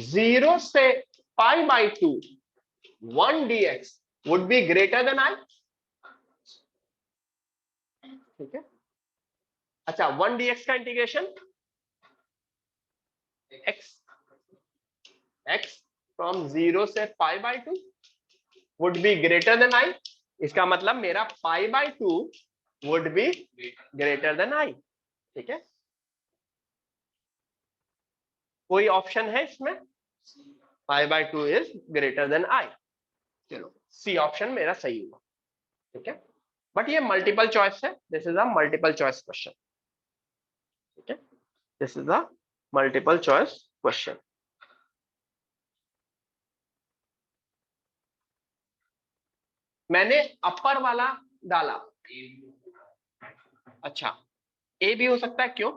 0 से π/2 1 dx would be greater than I। ठीक है, अच्छा 1 dx का इंटीग्रेशन x फ्रॉम 0 से π/2 would be greater than I, इसका मतलब मेरा π/2 would be greater than I। ठीक है, कोई ऑप्शन है इसमें? π/2 इज ग्रेटर देन I, चलो सी ऑप्शन मेरा सही हुआ। ठीक है, बट ये मल्टीपल चॉइस है, this is a multiple choice question. ठीक है, this is a multiple choice question. मैंने अपर वाला डाला, अच्छा ए भी हो सकता है, क्यों?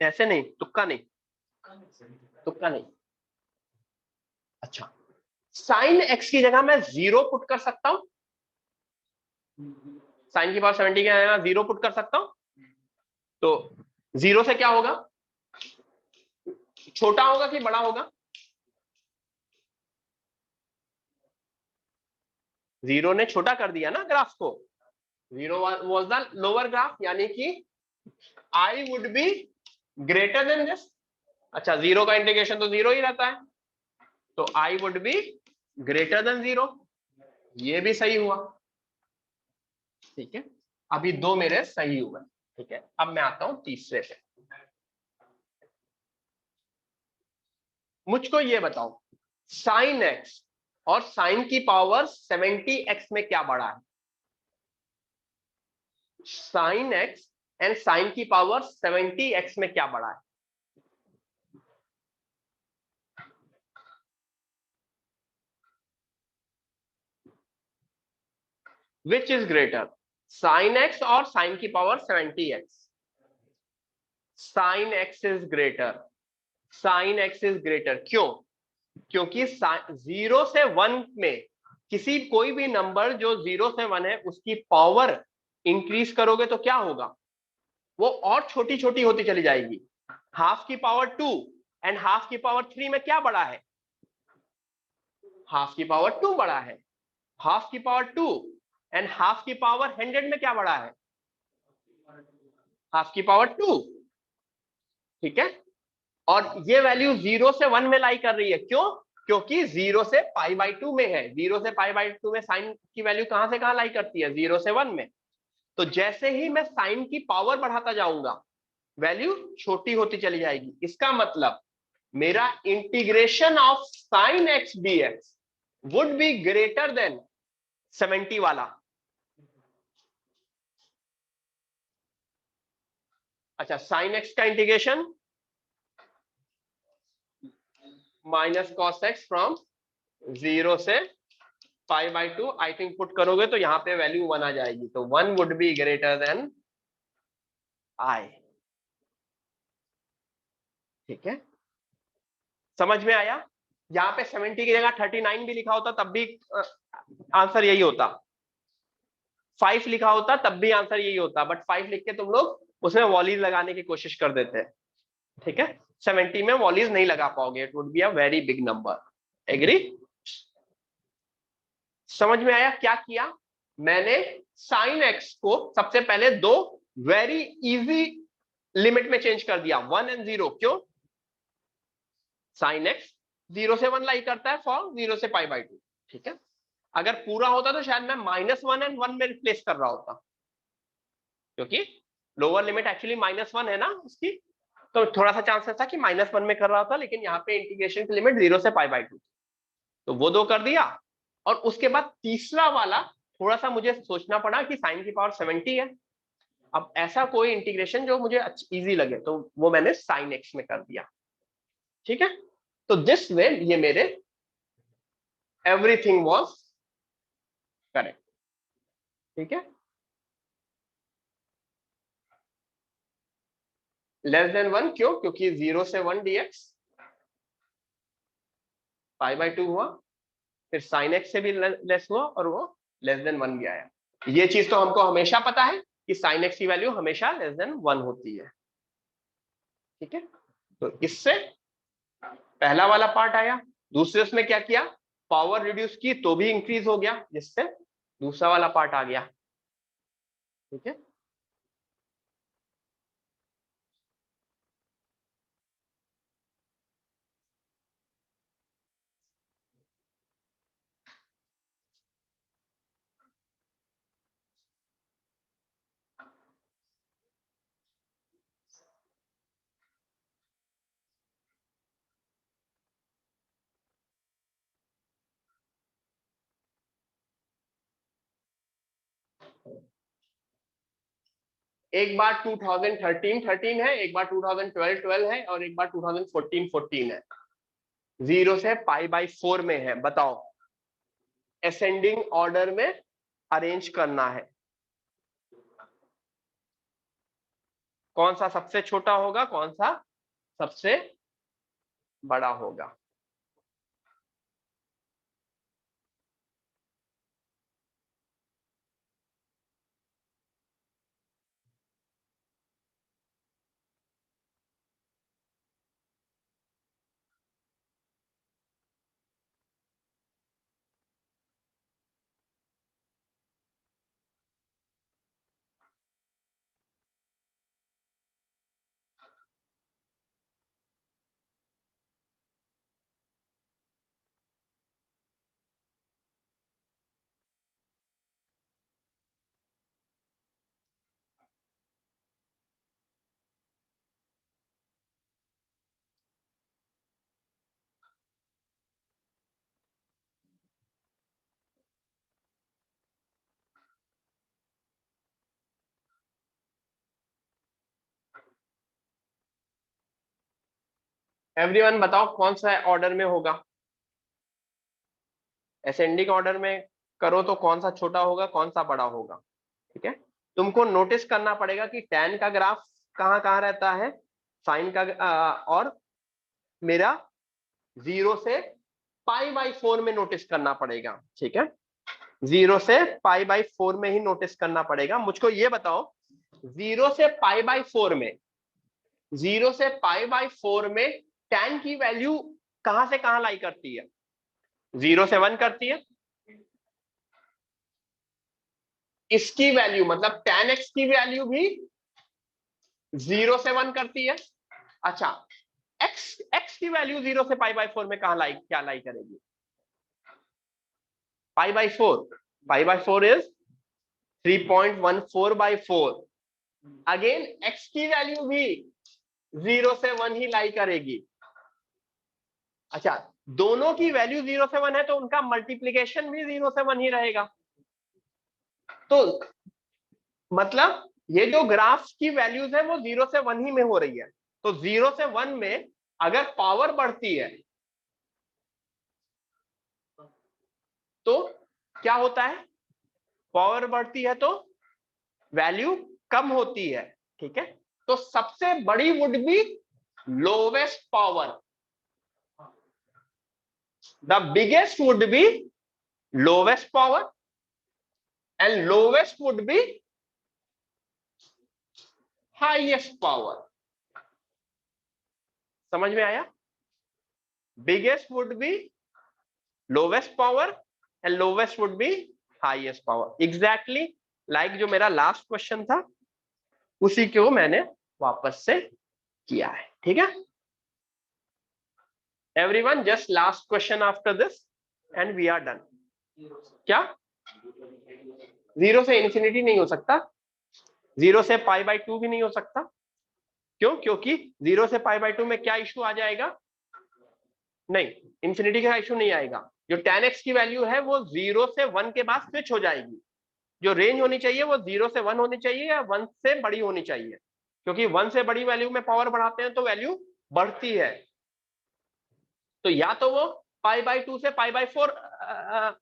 ऐसे नहीं, तुक्का नहीं, तुक्का नहीं। अच्छा, साइन एक्स की जगह मैं 0 पुट कर सकता हूं, साइन की पावर 70 की जगह 0 पुट कर सकता हूं, तो 0 से क्या होगा, छोटा होगा कि बड़ा होगा? 0 ने छोटा कर दिया ना ग्राफ को, 0 was the lower ग्राफ, यानी कि I would be greater than this। अच्छा, 0 का इंटीग्रेशन तो 0 ही रहता है, तो I would be greater than 0, ये भी सही हुआ। ठीक है, अभी 2 मेरे सही हुए। ठीक है, अब मैं आता हूं तीसरे पे। मुझको ये बताओ, साइन एक्स और साइन की पावर 70x में क्या बड़ा है? साइन एक्स एंड साइन की पावर 70x में क्या बड़ा है? Which is greater, sine x और साइन की power 70x? Sine x is greater, sine x is greater, क्यों? क्योंकि 0 से 1 में किसी कोई भी नंबर जो 0 से 1 है उसकी पावर इंक्रीज करोगे तो क्या होगा, वो और छोटी छोटी होती चली जाएगी। हाफ की पावर 2 एंड हाफ की पावर 3 में क्या बड़ा है? हाफ की पावर 2 बड़ा है। हाफ की पावर 2 एंड हाफ की पावर 100 में क्या बड़ा है? हाफ की पावर 2, ठीक है। और ये वैल्यू 0 से 1 में लाई कर रही है, क्यों? क्योंकि 0 से π/2 में है। 0 से π/2 में साइन की वैल्यू कहां से कहां लाई करती है? 0 से 1 में। तो जैसे ही मैं साइन की पावर बढ़ाता जाऊंगा, वैल्यू छोटी होती चली जाएगी। इसका मतलब मेरा integration of sine x dx would be greater then 70 वाला। अच्छा, साइन एक्स का integration minus cos x from 0 से π/2, आई थिंक पुट करोगे तो यहां पे वैल्यू 1 आ जाएगी, तो 1 would be greater than I. ठीक है, समझ में आया? यहाँ पे 70 की जगह 39 भी लिखा होता तब भी आंसर यही होता, 5 लिखा होता तब भी आंसर यही होता, बट 5 लिख के तुम लोग उसमें वॉलीज लगाने की कोशिश कर देते हैं। ठीक है, 70 में वॉलीज नहीं लगा पाओगे, it would be a very big number. Agree? समझ में आया क्या किया मैंने? साइन एक्स को सबसे पहले दो वेरी इजी लिमिट में चेंज कर दिया, 1 और 0। क्यों? साइन एक्स 0 से 1 लाई करता है फॉर 0 से π/2। ठीक है, अगर पूरा होता तो शायद मैं -1 और 1 में रिप्लेस कर रहा होता, क्योंकि लोअर लिमिट एक्चुअली -1 है ना उसकी, तो थोड़ा सा चांसेस था कि -1 में कर रहा था, लेकिन यहाँ पे इंटीग्रेशन की लिमिट 0 से π/2, तो वो दो कर दिया। और उसके बाद तीसरा वाला थोड़ा सा मुझे सोचना पड़ा कि साइन की पावर 70 है, अब ऐसा कोई इंटीग्रेशन जो मुझे इजी लगे, तो वो मैंने साइन एक्स में कर दिया। ठीक है, तो दिस वे ये मेरे एवरीथिंग वाज करेक्ट। ठीक है, लेस देन 1 क्यों? क्योंकि 0 से 1 dx π/2 हुआ, फिर साइन एक्स से भी लेस हुआ, और वो लेस देन 1 भी आया। ये चीज तो हमको हमेशा पता है कि साइन एक्स की वैल्यू हमेशा लेस देन 1 होती है। ठीक है, तो इससे पहला वाला पार्ट आया। दूसरे उसमें क्या किया? पावर रिड्यूस की तो भी इंक्रीज हो गया, जिससे दूसरा वाला पार्ट आ गया। ठीक है, एक बार 2013 है, एक बार 2012 है, और एक बार 2014 है। 0 से π/4 में है। बताओ, असेंडिंग ऑर्डर में अरेंज करना है, कौन सा सबसे छोटा होगा, कौन सा सबसे बड़ा होगा? एवरीवन बताओ कौन सा ऑर्डर में होगा? असेंडिंग ऑर्डर में करो तो कौन सा छोटा होगा, कौन सा बड़ा होगा? ठीक है, तुमको नोटिस करना पड़ेगा कि tan का ग्राफ कहां कहां रहता है, साइन का और मेरा 0 से π/4 में नोटिस करना पड़ेगा। ठीक है, 0 से π/4 में ही नोटिस करना पड़ेगा। मुझको ये बताओ, 0 से π/4 में 0 से π/4 में tan की वैल्यू कहां से कहां लाई करती है? 0 से 1 करती है। इसकी वैल्यू मतलब tan x की वैल्यू भी 0 से 1 करती है। अच्छा, x की वैल्यू 0 से π/4 में कहां क्या लाई करेगी? π/4 इज 3.14/4। अगेन x की वैल्यू भी 0 से 1 ही लाई करेगी। अच्छा, दोनों की वैल्यू 0 से 1 है तो उनका मल्टीप्लीकेशन भी 0 से 1 ही रहेगा। तो मतलब ये जो ग्राफ की वैल्यूज है वो 0 से 1 ही में हो रही है। तो 0 से 1 में अगर पावर बढ़ती है तो क्या होता है? पावर बढ़ती है तो वैल्यू कम होती है। ठीक है, तो सबसे बड़ी would be lowest power, the biggest would be lowest power and lowest would be highest power. समझ में आया? Biggest would be lowest power and lowest would be highest power. Exactly like जो मेरा लास्ट क्वेश्चन था उसी को मैंने वापस से किया है। ठीक है everyone, just last question after this and we are done. क्या 0 से इंफिनिटी नहीं हो सकता? 0 से π/2 भी नहीं हो सकता? क्यों? क्योंकि 0 से π/2 में क्या इशू आ जाएगा? नहीं, इंफिनिटी का इशू नहीं आएगा। जो tan x की वैल्यू है वो 0 से 1 के बाद स्विच हो जाएगी। जो रेंज होनी चाहिए वो 0 से 1 होनी चाहिए या 1 से बड़ी होनी चाहिए, क्योंकि 1 से बड़ी वैल्यू में पावर बढ़ाते हैं तो वैल्यू बढ़ती है। तो या तो वो π/2 से π/4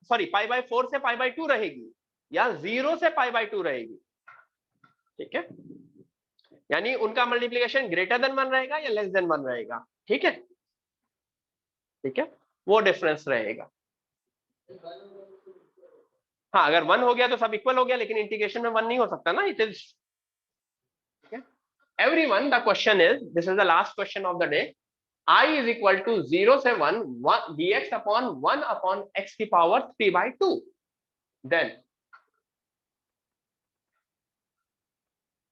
सॉरी π/4 से π/2 रहेगी या 0 से π/2 रहेगी। ठीक है, यानी उनका मल्टीप्लिकेशन ग्रेटर देन 1 रहेगा या लेस देन 1 रहेगा। ठीक है, ठीक है, वो डिफरेंस रहेगा। हाँ, अगर 1 हो गया तो सब इक्वल हो गया, लेकिन इंटीग्रेशन में 1 नहीं हो सकता ना। It is everyone, the question is, this is the last question of the day, I is equal to 0 से 1 dx upon 1 upon x की पावर 3/2। then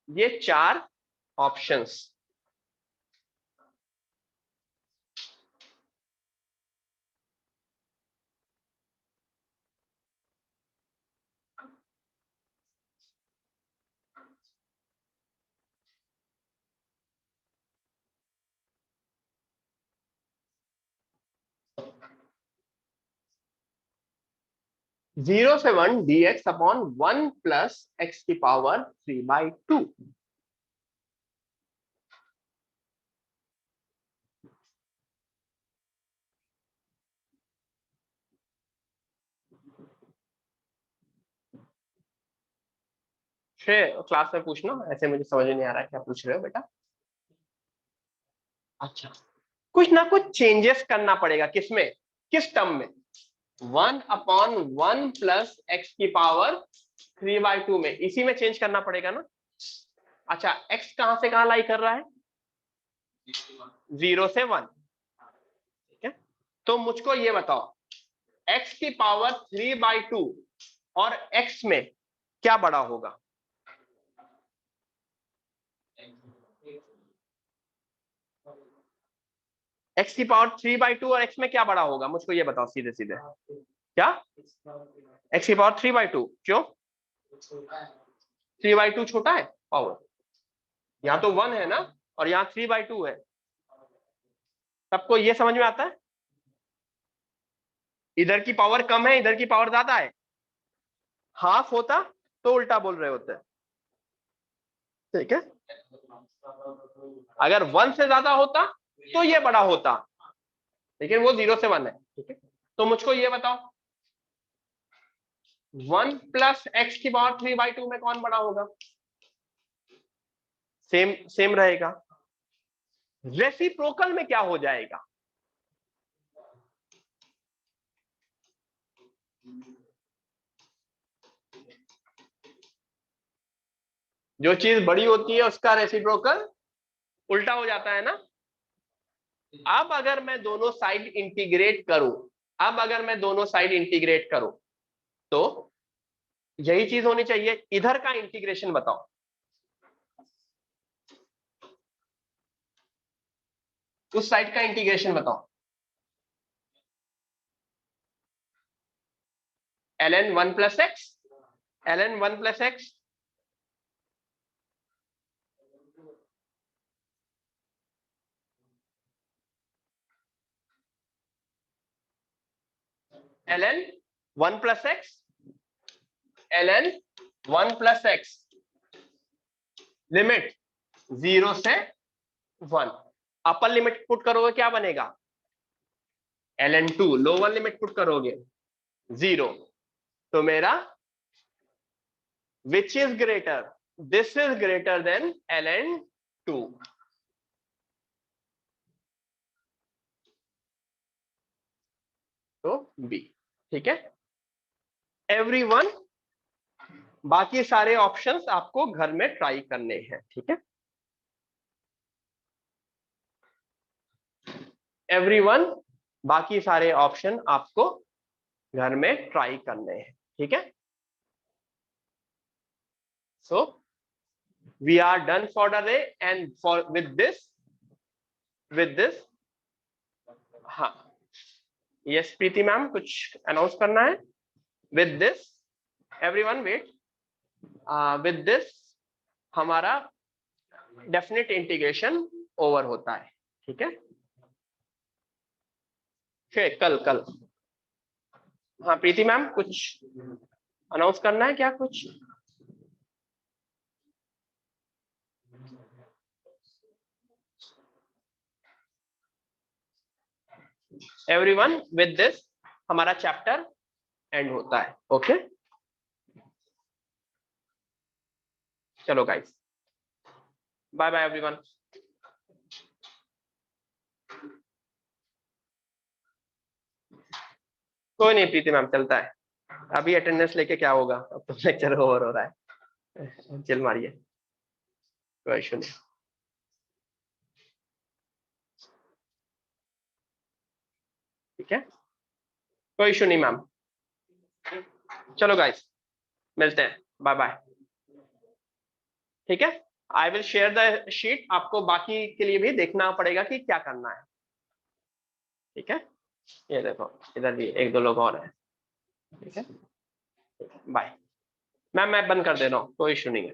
ये 4 ऑप्शंस, जीरो से 1 dx अपॉन 1 प्लस x की पावर 3/2। क्लास में पूछना, ऐसे मुझे समझ नहीं आ रहा है क्या पूछ रहे हो बेटा। अच्छा, कुछ ना कुछ चेंजेस करना पड़ेगा। किसमें? किस टर्म में? 1 अपॉन 1 प्लस एक्स की पावर 3/2 में, इसी में चेंज करना पड़ेगा ना। अच्छा, x कहां से कहां लाई कर रहा है? 0 से 1। ठीक है, तो मुझको ये बताओ x की पावर 3/2 और x में क्या बड़ा होगा? x की पावर 3/2 और x में क्या बड़ा होगा? मुझको ये बताओ सीधे सीधे। क्या? x की पावर 3/2। क्यों 3/2 छोटा है पावर? यहाँ तो 1 है ना और यहाँ 3/2 है। सबको ये समझ में आता है? इधर की पावर कम है, इधर की पावर ज्यादा है। हाफ होता तो उल्टा बोल रहे होते। ठीक है, अगर 1 से ज्यादा होता तो ये बड़ा होता, लेकिन वो 0 से 1 है। ठीक है, तो मुझको ये बताओ 1 प्लस एक्स की पावर 3/2 में कौन बड़ा होगा? सेम सेम रहेगा। रेसिप्रोकल में क्या हो जाएगा? जो चीज बड़ी होती है उसका रेसिप्रोकल उल्टा हो जाता है ना। अब अगर मैं दोनों साइड इंटीग्रेट करूं, तो यही चीज होनी चाहिए। इधर का इंटीग्रेशन बताओ। उस साइड का इंटीग्रेशन बताओ। ln 1 plus x, ln 1 plus x, ln 1 plus x, ln 1 plus x, limit 0 से 1, अपर लिमिट पुट करोगे क्या बनेगा, ln 2, लोअर लिमिट पुट करोगे 0, तो मेरा which is greater, this is greater than ln 2, तो B, ठीक है एवरीवन। बाकी सारे ऑप्शंस आपको घर में ट्राई करने हैं, ठीक है एवरीवन, बाकी सारे ऑप्शन आपको घर में ट्राई करने हैं, ठीक है। So we are done for the day and for with this हाँ यस प्रीति मैम कुछ अनाउंस करना है। With this everyone wait, with this हमारा डेफिनेट इंटीग्रेशन ओवर होता है, ठीक है। फिर कल हाँ प्रीति मैम कुछ अनाउंस करना है क्या कुछ? एवरीवन विद दिस हमारा चैप्टर एंड होता है, ओके चलो गाइस, बाय बाय एवरीवन। कोई नहीं प्रीति मैम चलता है, अभी अटेंडेंस लेके क्या होगा, अब तो लेक्चर ओवर हो रहा है, चिल मारिए कोई इशू नहीं, ठीक है कोई इशू नहीं मैम। चलो गाइस मिलते हैं, बाय बाय, ठीक है। I will share the sheet, आपको बाकी के लिए भी देखना पड़ेगा कि क्या करना है, ठीक है। ये देखो इधर भी एक दो लोग और हैं, ठीक है बाय मैम, मैं बंद कर दे रहा हूँ, कोई इशू नहीं है।